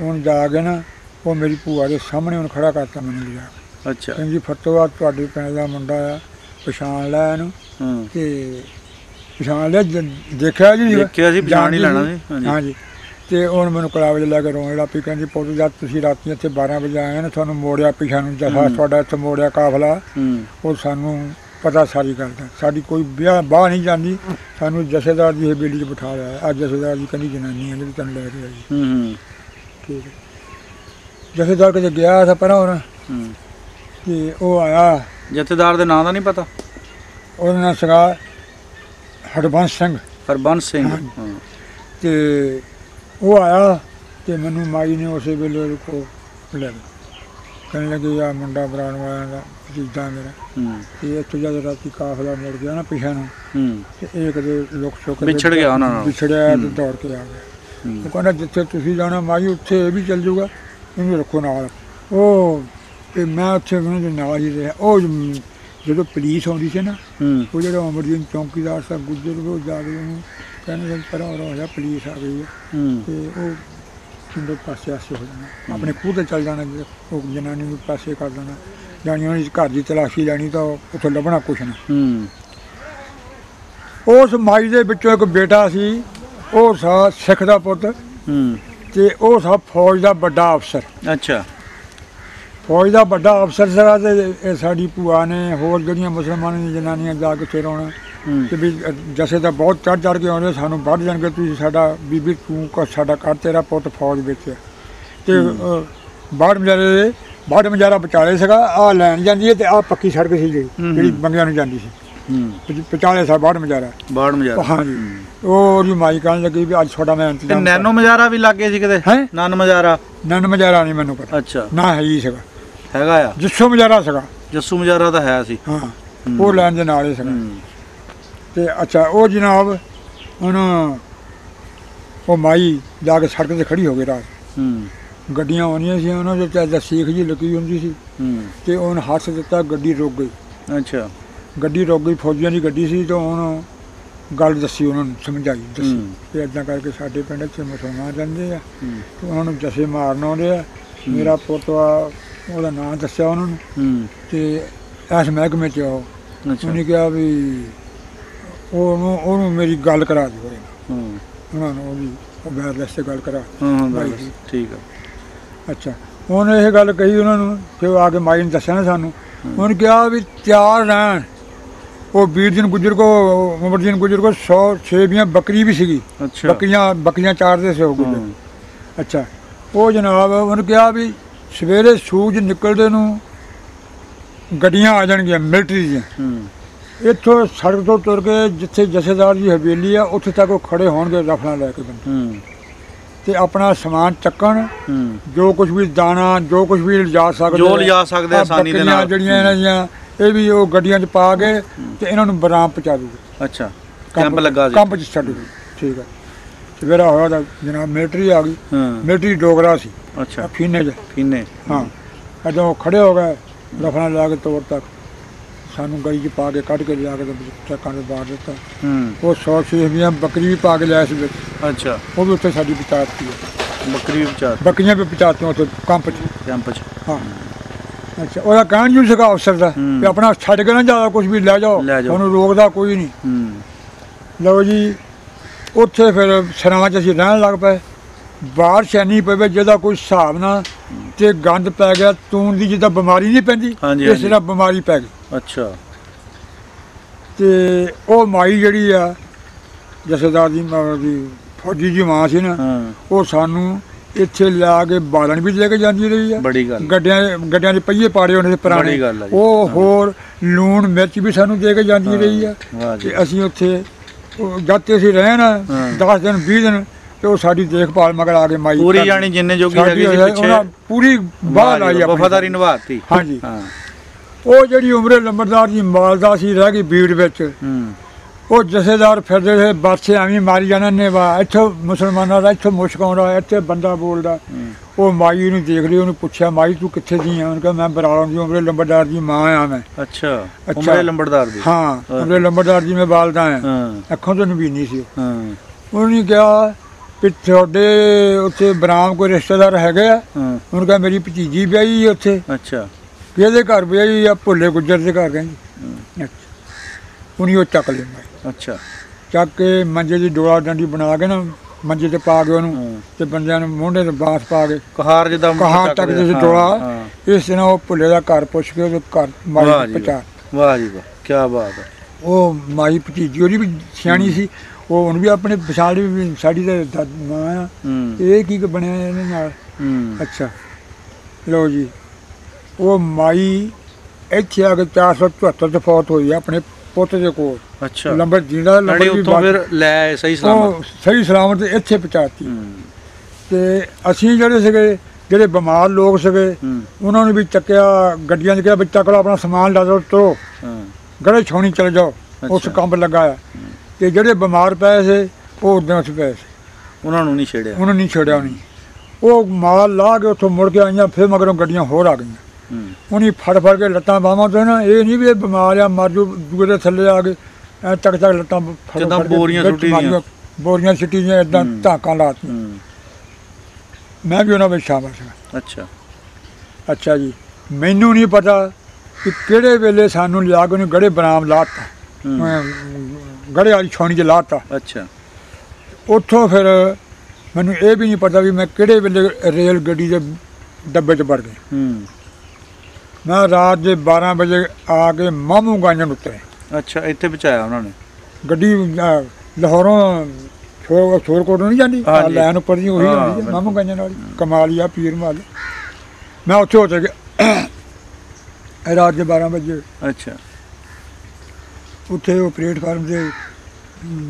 ਹੁਣ ਜਾ ਕੇ ਨਾ, ਉਹ ਮੇਰੀ ਭੂਆ ਦੇ ਸਾਹਮਣੇ ਉਹਨੂੰ ਖੜਾ ਕਰਤਾ ਮੈਨੂੰ ਲਿਆ। ਅੱਛਾ, ਕਹਿੰਦੀ ਫਤੋਆ ਤੁਹਾਡੇ ਪਿੰਡ ਦਾ ਮੁੰਡਾ ਆ, ਪਛਾਣ ਲੈ ਇਹਨੂੰ। ਤੇ ਪਛਾਣ ਲਿਆ, ਦੇਖਿਆ ਜੀ, ਦੇਖਿਆ ਸੀ, ਪਛਾਣ ਹੀ ਲੈਣਾ ਸੀ। ਹਾਂਜੀ। ਤੇ ਉਹਨੇ ਮੈਨੂੰ ਕਲਾਵੇ ਲੈ ਕੇ ਰੋਣ ਲੱਗ ਪਈ। ਕਹਿੰਦੀ ਪੁੱਤ ਜਦ ਤੁਸੀਂ ਰਾਤੀ ਇੱਥੇ 12 ਵਜੇ ਆਏ ਨਾ, ਤੁਹਾਨੂੰ ਮੋੜਿਆ ਪਿਛਾ ਨੂੰ ਜਥਾ ਤੁਹਾਡਾ ਇੱਥੇ ਮੋੜਿਆ ਕਾਫਲਾ, ਉਹ ਸਾਨੂੰ ਪਤਾ ਸਾਰੀ ਗੱਲ ਦਾ। ਸਾਡੀ ਕੋਈ ਵਿਆਹ ਬਾਹ ਨਹੀਂ ਜਾਂਦੀ, ਸਾਨੂੰ ਜਥੇਦਾਰ ਦੀ ਹਵੇਲੀ 'ਚ ਬਿਠਾ ਲਿਆ। ਅੱਜ ਜਥੇਦਾਰ ਦੀ ਕਹਿੰਦੀ ਜਨਾਨੀ ਹੈ ਜਿਹੜੀ ਤੈਨੂੰ ਲੈ ਕੇ ਆਈ। ਠੀਕ ਹੈ। ਜਥੇਦਾਰ ਕਿਤੇ ਗਿਆ ਸੀ ਪਰਾਂ ਹੁਣ, ਤੇ ਉਹ ਆਇਆ। ਜਥੇਦਾਰ ਦੇ ਨਾਂ ਦਾ ਨਹੀਂ ਪਤਾ? ਉਹਦਾ ਨਾਂ ਸੀਗਾ ਹਰਬੰਸ ਸਿੰਘ। ਹਰਬੰਸ ਸਿੰਘ। ਤੇ ਉਹ ਆਇਆ ਤੇ ਮੈਨੂੰ ਮਾਈ ਨੇ ਉਸੇ ਵੇਲੇ ਉਹਦੇ ਕੋਲ ਲੈ ਗਿਆ। ਕਹਿਣ ਲੱਗੇ ਆ ਮੁੰਡਾ ਬਰਾਣ ਵਾਲਿਆਂ ਦਾ ਭਤੀਜਾ ਮੇਰਾ। ਤੇ ਇੱਥੋਂ ਜਦ ਰਾਤੀ ਕਾਫਲਾ ਮੁੜ ਗਿਆ ਨਾ ਪਿਛਾ ਨੂੰ, ਤੇ ਇਹ ਕਦੇ ਲੁਕ ਛੁਕ ਵਿਛੜ ਗਿਆ ਉਹਨਾਂ ਨਾਲ, ਵਿਛੜਿਆ ਤੇ ਦੌੜ ਕੇ ਆ ਗਿਆ। ਉਹ ਕਹਿੰਦਾ ਜਿੱਥੇ ਤੁਸੀਂ ਜਾਣਾ ਮਾਈ ਉੱਥੇ ਇਹ ਵੀ ਚੱਲ ਜਾਊਗਾ, ਇਹਨੂੰ ਰੱਖੋ ਨਾਲ। ਉਹ ਤੇ ਮੈਂ ਉੱਥੇ ਉਹਨਾਂ ਦੇ ਨਾਲ ਹੀ ਰਿਹਾ। ਉਹ ਜਦੋਂ ਪੁਲਿਸ ਆਉਂਦੀ ਸੀ ਨਾ ਹੂੰ ਉਹ ਜਿਹੜਾ ਅਮਰਜੀਤ ਚੌਂਕੀਦਾਰ ਸਾਹਿਬ ਗੁੱਜਰ ਉਹ ਜਾ ਕੇ ਉਹਨੂੰ ਕਹਿੰਦੇ ਪਰਾਂ ਹੋ ਜਾ ਪੁਲਿਸ ਆ ਗਈ ਹੈ ਹੂੰ ਤੇ ਉਹ ਪਿੰਡੋਂ ਪਾਸੇ ਆਸੇ ਹੋ ਜਾਣਾ ਆਪਣੇ ਖੂਹ ਤੇ ਚੱਲ ਜਾਣਾ ਉਹ ਜਨਾਨੀ ਨੂੰ ਪਾਸੇ ਕਰ ਦੇਣਾ ਜਾਣੀ ਉਹਨਾਂ ਦੀ ਘਰ ਦੀ ਤਲਾਸ਼ੀ ਲੈਣੀ ਤਾਂ ਉੱਥੋਂ ਲੱਭਣਾ ਕੁਛ ਨਾ। ਹੂੰ ਉਸ ਮਾਈ ਦੇ ਵਿੱਚੋਂ ਇੱਕ ਬੇਟਾ ਸੀ ਉਹ ਸਾ ਸਿੱਖ ਦਾ ਪੁੱਤ ਹੂੰ ਤੇ ਉਹ ਸਾ ਫੌਜ ਦਾ ਵੱਡਾ ਅਫਸਰ ਅੱਛਾ ਫੌਜ ਦਾ ਵੱਡਾ ਅਫਸਰ ਸੀਗਾ ਤੇ ਇਹ ਸਾਡੀ ਭੂਆ ਨੇ ਹੋਰ ਜਿਹੜੀਆਂ ਮੁਸਲਮਾਨਾਂ ਦੀਆਂ ਜਨਾਨੀਆਂ ਜਾ ਕੇ ਉੱਥੇ ਰੋਣਾ ਹੂੰ ਤੇ ਵੀ ਜਸੇ ਤਾਂ ਬਹੁਤ ਚੜ੍ਹ ਕੇ ਆਉਂਦੇ ਸਾਨੂੰ ਵੱਢ ਜਾਣਗੇ ਤੁਸੀਂ ਸਾਡਾ ਬੀਬੀ ਤੂੰ ਸਾਡਾ ਘਰ ਤੇਰਾ ਪੁੱਤ ਫੌਜ ਵਿੱਚ ਹੈ ਤੇ ਬਾੜ ਮਜਾਰਾ ਵਿਚਾਲੇ ਸੀਗਾ ਆਹ ਲੈਣ ਜਾਂਦੀ ਹੈ ਤੇ ਆਹ ਪੱਕੀ ਸੜਕ ਸੀ ਜਿਹੜੀ ਬੰਗਿਆਂ ਨੂੰ ਜਾਂਦੀ ਸੀ ਵਿਚਾਲੇ ਸਾ ਬਾੜ ਮਜਾਰਾ ਹਾਂਜੀ ਉਹ ਉਹਦੀ ਮਾਈ ਕਹਿਣ ਲੱਗੀ ਵੀ ਅੱਜ ਤੁਹਾਡਾ ਮੈਂ ਇੰਤਜ਼ਾਮ ਨੈਨੋ ਮਜਾਰਾ ਵੀ ਲੱਗੇ ਸੀ ਕਿਤੇ ਹੈ ਨਨ ਮਜਾਰਾ ਨਹੀਂ ਮੈਨੂੰ ਪਤਾ ਅੱਛਾ ਨਾ ਹੈ ਹੀ ਸੀਗਾ ਹੈਗਾ ਆ ਜੱਸੂ ਮਜਾਰਾ ਸੀਗਾ ਜੱਸੂ ਮਜਾਰਾ ਤਾਂ ਹੈ ਸੀ ਹਾਂ ਉਹ ਲੈਣ ਦੇ ਨਾਲ ਹੀ ਸੀਗਾ ਤੇ ਅੱਛਾ ਉਹ ਜਨਾਬ ਹੁਣ ਉਹ ਮਾਈ ਜਾ ਕੇ ਸੜਕ ਤੇ ਖੜੀ ਹੋ ਗਈ ਰਾਤ ਗੱਡੀਆਂ ਆਉਣੀਆਂ ਸੀ ਉਹਨਾਂ ਦੇ ਤੇ ਸੀਖ ਜੀ ਲੱਗੀ ਹੁੰਦੀ ਸੀ ਤੇ ਉਹਨੇ ਹੱਥ ਦਿੱਤਾ ਗੱਡੀ ਰੁਕ ਗਈ ਅੱਛਾ ਗੱਡੀ ਰੁਕ ਗਈ ਫੌਜੀਆਂ ਦੀ ਗੱਡੀ ਸੀ ਤਾਂ ਹੁਣ ਗੱਲ ਦੱਸੀ ਉਹਨਾਂ ਨੂੰ ਸਮਝਾਈ ਦੱਸੀ ਤੇ ਇੱਦਾਂ ਕਰਕੇ ਸਾਡੇ ਪਿੰਡ 'ਚ ਮੁਸਲਮਾਨ ਰਹਿੰਦੇ ਆ ਤੇ ਉਹਨਾਂ ਨੂੰ ਜੱਸੇ ਮਾਰਨ ਆਉਂਦੇ ਆ ਮੇਰਾ ਪੁੱਤ ਆ ਉਹਦਾ ਨਾਂ ਦੱਸਿਆ ਉਹਨਾਂ ਨੂੰ ਤੇ ਇਸ ਮਹਿਕਮੇ 'ਚ ਆਓ ਉਹਨੇ ਕਿਹਾ ਵੀ ਉਹਨੂੰ ਮੇਰੀ ਗੱਲ ਕਰਾ ਦਿਓ ਉਹਨਾਂ ਨੂੰ ਉਹਦੀ ਵਾਇਰਲੈਸ 'ਤੇ ਗੱਲ ਕਰਾ ਠੀਕ ਆ ਅੱਛਾ ਉਹਨੇ ਇਹ ਗੱਲ ਕਹੀ ਉਹਨਾਂ ਨੂੰ ਫਿਰ ਆ ਕੇ ਮਾਈ ਨੇ ਦੱਸਿਆ ਨਾ ਸਾਨੂੰ ਉਹਨੇ ਕਿਹਾ ਵੀ ਤਿਆਰ ਰਹਿਣ ਉਹ ਵੀਰਜਨ ਗੁੱਜਰ ਕੋ ਅਮਰਜੀਤ ਗੁੱਜਰ ਕੋ 106 ਬੱਕਰੀ ਵੀ ਸੀਗੀ ਬੱਕਰੀਆਂ ਚਾਰਦੇ ਸੀ ਉਹ ਗੁੱਜਰ ਅੱਛਾ ਉਹ ਜਨਾਬ ਉਹਨੇ ਕਿਹਾ ਵੀ ਸਵੇਰੇ ਸੂਰਜ ਨਿਕਲਦੇ ਨੂੰ ਗੱਡੀਆਂ ਆ ਜਾਣਗੀਆਂ ਮਿਲਟਰੀ ਦੀਆਂ ਇੱਥੋਂ ਸੜਕ ਤੋਂ ਤੁਰ ਕੇ ਜਿੱਥੇ ਜਥੇਦਾਰ ਦੀ ਹਵੇਲੀ ਆ ਉੱਥੇ ਤੱਕ ਉਹ ਖੜੇ ਹੋਣਗੇ ਰਫਲਾਂ ਲੈ ਕੇ ਬੰਦੇ ਤੇ ਆਪਣਾ ਸਮਾਨ ਚੱਕਣ ਜੋ ਕੁਝ ਵੀ ਦਾਣਾ ਜੋ ਕੁਝ ਵੀ ਲਿਜਾ ਸਕਦੇ ਆਸਾਨੀ ਦੇ ਨਾਲ ਜਿਹੜੀਆਂ ਇਹਨਾਂ ਦੀਆਂ ਇਹ ਵੀ ਉਹ ਗੱਡੀਆਂ 'ਚ ਪਾ ਕੇ ਤੇ ਇਹਨਾਂ ਨੂੰ ਬਰਾਮ ਪਹੁੰਚਾ ਦੂਗੇ ਅੱਛਾ ਕੈਂਪ ਲੱਗਾ ਕੈਂਪ 'ਚ ਛੱਡ ਦੂਗੇ ਠੀਕ ਹੈ ਸਵੇਰਾ ਹੋਇਆ ਤਾਂ ਜਨਾਬ ਮਿਲਟਰੀ ਆ ਗਈ ਮਿਲਟਰੀ ਡੋਗਰਾ ਸੀ ਅੱਛਾ ਫੀਨੇ ਹਾਂ ਜਦੋਂ ਖੜੇ ਹੋ ਗਏ ਰਫਲਾਂ ਲਾ ਕੇ ਤੋੜ ਤੱਕ ਸਾਨੂੰ ਗਲੀ 'ਚ ਪਾ ਕੇ ਕੱਢ ਕੇ ਲਿਆ ਕੇ ਚੱਕਾਂ 'ਤੇ ਬਾੜ ਦਿੱਤਾ ਉਹ 106 ਬੱਕਰੀ ਵੀ ਪਾ ਕੇ ਲਿਆ ਸੀ ਵਿੱਚ ਅੱਛਾ ਉਹ ਵੀ ਉੱਥੇ ਸਾਡੀ ਪਹੁੰਚਾਤੀ ਹੈ ਬੱਕਰੀਆਂ ਵੀ ਪਹੁੰਚਾਤੀਆਂ ਉੱਥੇ ਕੈਂਪ 'ਚ ਹਾਂ ਅੱਛਾ ਉਹਦਾ ਕਹਿਣ ਜੂ ਸੀਗਾ ਅਫਸਰ ਦਾ ਵੀ ਆਪਣਾ ਛੱਡ ਕੇ ਨਾ ਜ਼ਿਆਦਾ ਕੁਝ ਵੀ ਲੈ ਜਾਓ ਉਹਨੂੰ ਰੋਕਦਾ ਕੋਈ ਨਹੀਂ ਲਓ ਜੀ ਉੱਥੇ ਫਿਰ ਸਰਾਂ 'ਚ ਅਸੀਂ ਰਹਿਣ ਲੱਗ ਪਏ ਬਾਰਿਸ਼ ਇੰਨੀ ਪਵੇ ਜਿਹਦਾ ਕੋਈ ਹਿਸਾਬ ਨਾ ਤੇ ਗੰਦ ਪੈ ਗਿਆ ਤੂੰ ਦੀ ਜਿੱਦਾਂ ਬਿਮਾਰੀ ਨਹੀਂ ਪੈਂਦੀ ਇਸ ਤਰ੍ਹਾਂ ਬਿਮਾਰੀ ਪੈ ਗਈ ਅੱਛਾ ਤੇ ਉਹ ਮਾਈ ਜਿਹੜੀ ਆ ਜਥੇਦਾਰ ਦੀ ਫੌਜੀ ਦੀ ਮਾਂ ਸੀ ਨਾ ਉਹ ਸਾਨੂੰ ਇੱਥੇ ਲਿਆ ਕੇ ਬਾਲਣ ਵੀ ਲੈ ਕੇ ਜਾਂਦੀ ਰਹੀ ਆ ਗੱਡਿਆਂ ਦੇ ਪਹੀਏ ਪਾੜੇ ਹੋਣੇ ਸੀ ਪੁਰਾਣੇ ਉਹ ਹੋਰ ਲੂਣ ਮਿਰਚ ਵੀ ਸਾਨੂੰ ਦੇ ਕੇ ਜਾਂਦੀ ਰਹੀ ਆ ਤੇ ਅਸੀਂ ਉੱਥੇ ਜਦ ਤੇ ਅਸੀਂ ਰਹੇ ਨਾ 10 ਦਿਨ 20 ਦਿਨ ਤੇ ਉਹ ਸਾਡੀ ਦੇਖਭਾਲ ਮਗਰ ਆ ਕੇ ਮਾਈ ਪੂਰੀ ਜਾਣੀ ਜਿੰਨੇ ਜੋਗੀ ਹੈਗੀ ਸੀ ਪਿੱਛੇ ਪੂਰੀ ਬਾਹ ਲਾਈ ਆ ਵਫਾਦਾਰੀ ਨਿਭਾਤੀ ਹਾਂਜੀ ਉਹ ਜਿਹੜੀ ਉਮਰੇ ਲੰਬੜਦਾਰ ਦੀ ਮਾਲਦਾ ਸੀ ਰਹਿ ਗਈ ਬੀੜ ਵਿੱਚ ਉਹ ਜਥੇਦਾਰ ਫਿਰਦੇ ਸੀ ਬਾਸੇ ਐਵੇਂ ਮਾਰੀ ਜਾਣਾ ਨੇ ਵਾ ਇੱਥੋਂ ਮੁਸਲਮਾਨਾਂ ਦਾ ਇੱਥੋਂ ਮੁਸ਼ਕ ਆਉਂਦਾ ਇੱਥੇ ਬੰਦਾ ਬੋਲਦਾ ਉਹ ਮਾਈ ਨੂੰ ਦੇਖ ਲਈ ਉਹਨੂੰ ਪੁੱਛਿਆ ਮਾਈ ਤੂੰ ਕਿੱਥੇ ਦੀ ਆ ਉਹਨੇ ਕਿਹਾ ਮੈਂ ਬਰਾਲੋਂ ਦੀ ਉਮਰੇ ਲੰਬੜਦਾਰ ਦੀ ਮਾਂ ਆ ਮੈਂ ਅੱਛਾ ਉਮਰੇ ਲੰਬੜਦਾਰ ਦੀ ਹਾਂ ਉਮਰੇ ਲੰਬੜਦਾਰ ਦੀ ਮੈਂ ਬਾਲਦਾ ਆ ਅੱਖੋਂ ਤੋਂ ਨਵੀਨੀ ਸੀ ਉਹਨੇ ਕਿਹਾ ਵੀ ਤੁਹਾਡੇ ਉੱਥੇ ਬਰਾਮ ਕੋਈ ਰਿਸ਼ਤੇਦਾਰ ਹੈਗੇ ਆ ਉਹਨੇ ਕਿਹਾ ਮੇਰੀ ਭਤੀਜੀ ਵਿਆਹੀ ਉੱਥੇ ਅੱਛਾ ਇਹਦੇ ਘਰ ਵਿਆਹੀ ਆ ਭੁੱਲੇ ਗੁੱਜਰ ਦੇ ਘਰ ਕਹਿੰਦੀ ਉਹਨੇ ਉਹ ਚੱਕ ਲਿਆ ਅੱਛਾ ਚੱਕ ਕੇ ਮੰਜੇ ਦੀ ਡੋਲਾ ਡੰਡੀ ਬਣਾ ਕੇ ਨਾ ਮੰਜੇ ਤੇ ਪਾ ਕੇ ਉਹਨੂੰ ਤੇ ਬੰਦਿਆਂ ਨੂੰ ਮੋਢੇ ਤੇ ਬਾਂਸ ਪਾ ਕੇ ਕਹਾਰ ਜਿੱਦਾਂ ਕਹਾਰ ਤੱਕ ਦੇ ਡੋਲਾ ਇਸ ਤਰ੍ਹਾਂ ਉਹ ਭੁੱਲੇ ਦਾ ਘਰ ਪੁੱਛ ਕੇ ਉਹਦੇ ਘਰ ਮਾਈ ਪਹੁੰਚਾ ਵਾਹ ਜੀ ਵਾਹ ਕੀ ਬਾਤ ਹੈ ਉਹ ਮਾਈ ਭਤੀਜੀ ਉਹਦੀ ਵੀ ਸਿਆਣੀ ਸੀ ਉਹ ਹੁਣ ਵੀ ਆਪਣੇ ਵਿਸ਼ਾਲ ਵੀ ਸਾਡੀ ਤੇ ਮਾਂ ਆ ਇਹ ਕੀ ਬਣਿਆ ਇਹਦੇ ਨਾਲ ਅੱਛਾ ਲਓ ਜੀ ਉਹ ਮਾਈ ਇੱਥੇ ਆ ਕੇ 474 ਤੇ ਫੌਤ ਹੋਈ ਆਪਣੇ ਪੁੱਤ ਦੇ ਕੋਲ ਅੱਛਾ ਲੰਬਰ ਜਿਹੜਾ ਲੰਬਰ ਉੱਥੋਂ ਫਿਰ ਲੈ ਸਹੀ ਸਲਾਮਤ ਇੱਥੇ ਪਹੁੰਚਾਤੀ ਤੇ ਅਸੀਂ ਜਿਹੜੇ ਸੀਗੇ ਜਿਹੜੇ ਬਿਮਾਰ ਲੋਕ ਸੀਗੇ ਉਹਨਾਂ ਨੂੰ ਵੀ ਚੱਕਿਆ ਗੱਡੀਆਂ 'ਚ ਕਿਹਾ ਬੱਚਾ ਕੋਲ ਆਪਣਾ ਸਮਾਨ ਲਾ ਦਿਓ ਤੋ ਗੜੇ ਛਾਉਣੀ ਚਲੇ ਜਾਓ ਉਸ ਕੰਬ ਲੱਗਾ ਆ ਤੇ ਜਿਹੜੇ ਬਿਮਾਰ ਪਏ ਸੀ ਉਹ ਉਦੋਂ ਚ ਪਏ ਸੀ ਉਹਨਾਂ ਨੂੰ ਨਹੀਂ ਛੇੜਿਆ ਉਹ ਮਾਲ ਲਾ ਕੇ ਉੱਥੋਂ ਮੁੜ ਕੇ ਆਈਆਂ ਫਿਰ ਮਗਰੋਂ ਗੱਡੀਆਂ ਹੋਰ ਆ ਗਈਆਂ ਉਹਨੇ ਫੜ ਕੇ ਲੱਤਾਂ ਬਾਹਾਂ ਤੋਂ ਨਾ, ਇਹ ਨਹੀਂ ਵੀ ਇਹ ਬਿਮਾਰ ਆ ਮਰ ਜੂ, ਦੂਏ ਦੇ ਥੱਲੇ ਆ ਕੇ ਐ ਤੱਕ ਲੱਤਾਂ ਜਿੱਦਾਂ ਬੋਰੀਆਂ ਸੁੱਟੀ ਦੀਆਂ, ਬੋਰੀਆਂ ਸਿੱਟੀ ਦੀਆਂ ਇਦਾਂ ਧਾਕਾਂ ਲਾਤੀਆਂ। ਮੈਂ ਵੀ ਉਹਨਾਂ ਵਿੱਚ ਸ਼ਾਮਲ ਸੀ। ਅੱਛਾ ਜੀ, ਮੈਨੂੰ ਨਹੀਂ ਪਤਾ ਕਿ ਕਿਹੜੇ ਵੇਲੇ ਸਾਨੂੰ ਲਿਆ ਕੇ ਉਹਨੇ ਗੜੇ ਬਰਾਮ ਲਾਤਾ, ਗੜੇ ਵਾਲੀ ਛਾਉਣੀ 'ਚ ਲਾਤਾ। ਅੱਛਾ, ਉੱਥੋਂ ਫਿਰ ਮੈਨੂੰ ਇਹ ਵੀ ਨਹੀਂ ਪਤਾ ਵੀ ਮੈਂ ਕਿਹੜੇ ਵੇਲੇ ਰੇਲ ਗੱਡੀ ਦੇ ਡੱਬੇ 'ਚ ਵੜ ਗਏ। ਮੈਂ ਰਾਤ ਦੇ 12 ਵਜੇ ਆ ਕੇ ਮਾਮੂ ਗੰਜਨ ਉਤਰੇ। ਅੱਛਾ, ਇੱਥੇ ਪਹੁੰਚਾਇਆ ਉਹਨਾਂ ਨੇ ਗੱਡੀ ਲਾਹੌਰੋਂ ਸ਼ੋਰਕੋਟ ਨੂੰ ਨਹੀਂ ਜਾਂਦੀ, ਲੈਨ ਉੱਪਰ ਦੀ ਉਹੀ ਆਉਂਦੀ ਹੈ ਮਾਮੂ ਗੰਜਨ ਵਾਲੀ, ਕਮਾਲੀਆ ਪੀਰ ਮਹੱਲ। ਮੈਂ ਉੱਥੇ ਉਤਰ ਗਿਆ ਰਾਤ ਦੇ 12 ਵਜੇ। ਅੱਛਾ, ਉੱਥੇ ਉਹ ਪਲੇਟਫਾਰਮ 'ਤੇ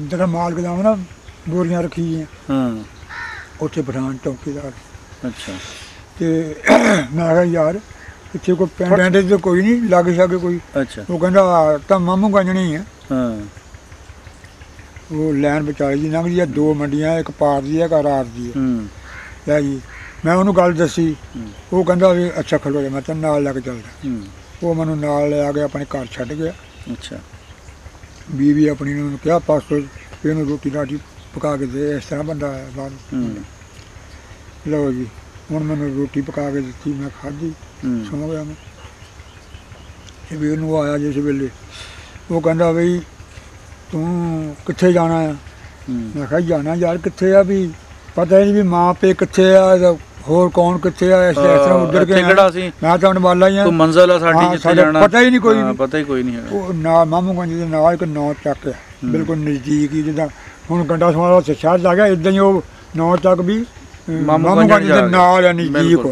ਜਿਹੜਾ ਮਾਲ ਗਦਾਮ ਨਾ ਬੋਰੀਆਂ ਰੱਖੀ ਗਈਆਂ, ਉੱਥੇ ਪਠਾਨ ਚੌਕੀਦਾਰ। ਅੱਛਾ, ਤੇ ਮੈਂ ਕਿਹਾ ਯਾਰ ਇੱਥੇ ਕੋਈ ਪਿੰਡ ਤੇ ਕੋਈ ਨਹੀਂ ਲਾਗੇ ਛਾਗੇ ਕੋਈ। ਅੱਛਾ, ਉਹ ਕਹਿੰਦਾ ਤਾਂ ਮਾਮੂ ਗੰਜਣੀ ਆ। ਹਾਂ, ਉਹ ਲੈਨ ਵਿਚਾਲੇ ਜੀ ਲੰਘਦੀ ਆ, 2 ਮੰਡੀਆਂ, ਇੱਕ ਪਾਰ ਦੀ ਹੈ, ਇੱਕ ਰਾਤ ਦੀ ਹੈ। ਲੈ ਜੀ, ਮੈਂ ਉਹਨੂੰ ਗੱਲ ਦੱਸੀ, ਉਹ ਕਹਿੰਦਾ ਵੀ ਅੱਛਾ ਖਲੋ ਜਾ, ਮੈਂ ਤੈਨੂੰ ਨਾਲ ਲੈ ਕੇ ਚੱਲਦਾ। ਉਹ ਮੈਨੂੰ ਨਾਲ ਲੈ ਆ ਕੇ ਆਪਣੇ ਘਰ ਛੱਡ ਗਿਆ। ਅੱਛਾ, ਬੀਵੀ ਆਪਣੀ ਨੂੰ ਉਹਨੂੰ ਕਿਹਾ ਪਾਸੋਂ ਇਹਨੂੰ ਰੋਟੀ ਰਾਟੀ ਪਕਾ ਕੇ ਦੇ, ਇਸ ਤਰ੍ਹਾਂ ਬੰਦਾ ਆਇਆ ਬਾਹਰ। ਲਓ ਜੀ, ਹੁਣ ਮੈਨੂੰ ਰੋਟੀ ਪਕਾ ਕੇ ਦਿੱਤੀ, ਮੈਂ ਖਾਧੀ, ਸੌਂ ਗਿਆ ਮੈਂ। ਇਹ ਵੀ ਉਹਨੂੰ ਆਇਆ ਜਿਸ ਵੇਲੇ, ਉਹ ਕਹਿੰਦਾ ਬਈ ਤੂੰ ਕਿੱਥੇ ਜਾਣਾ ਆ? ਮੈਂ ਕਿਹਾ ਜਾਣਾ ਯਾਰ ਕਿੱਥੇ ਆ, ਵੀ ਪਤਾ ਹੀ ਨਹੀਂ ਵੀ ਮਾਂ ਪੇ ਕਿੱਥੇ ਆ, ਹੋਰ ਕੌਣ ਕਿੱਥੇ ਆ, ਇਸ ਤਰ੍ਹਾਂ ਉੱਧਰ ਕੇ ਮੈਂ ਤਾਂ ਵਾਲਾ ਹੀ ਆ, ਮੰਜ਼ਿਲ ਆ ਸਾਡੀ ਜਿੱਥੇ ਜਾਣਾ ਪਤਾ ਹੀ ਨਹੀਂ ਕੋਈ, ਪਤਾ ਹੀ ਕੋਈ ਨਹੀਂ ਹੈਗਾ। ਉਹ ਨਾ ਮਾਮੂ ਗੰਜ ਦੇ ਨਾਲ ਇੱਕ 9 ਚੱਕ ਆ, ਬਿਲਕੁਲ ਨਜ਼ਦੀਕ ਹੀ, ਜਿੱਦਾਂ ਹੁਣ ਗੰਡਾ ਸਮਾਲ ਸ਼ਹਿਰ ਆ ਗਿਆ, ਇੱਦਾਂ ਹੀ ਉਹ 9 ਚੱਕ ਵੀ ਮਾਮੂ ਗੰਜ ਦੇ ਨਾਲ ਆ, ਨਜ਼ਦੀਕ।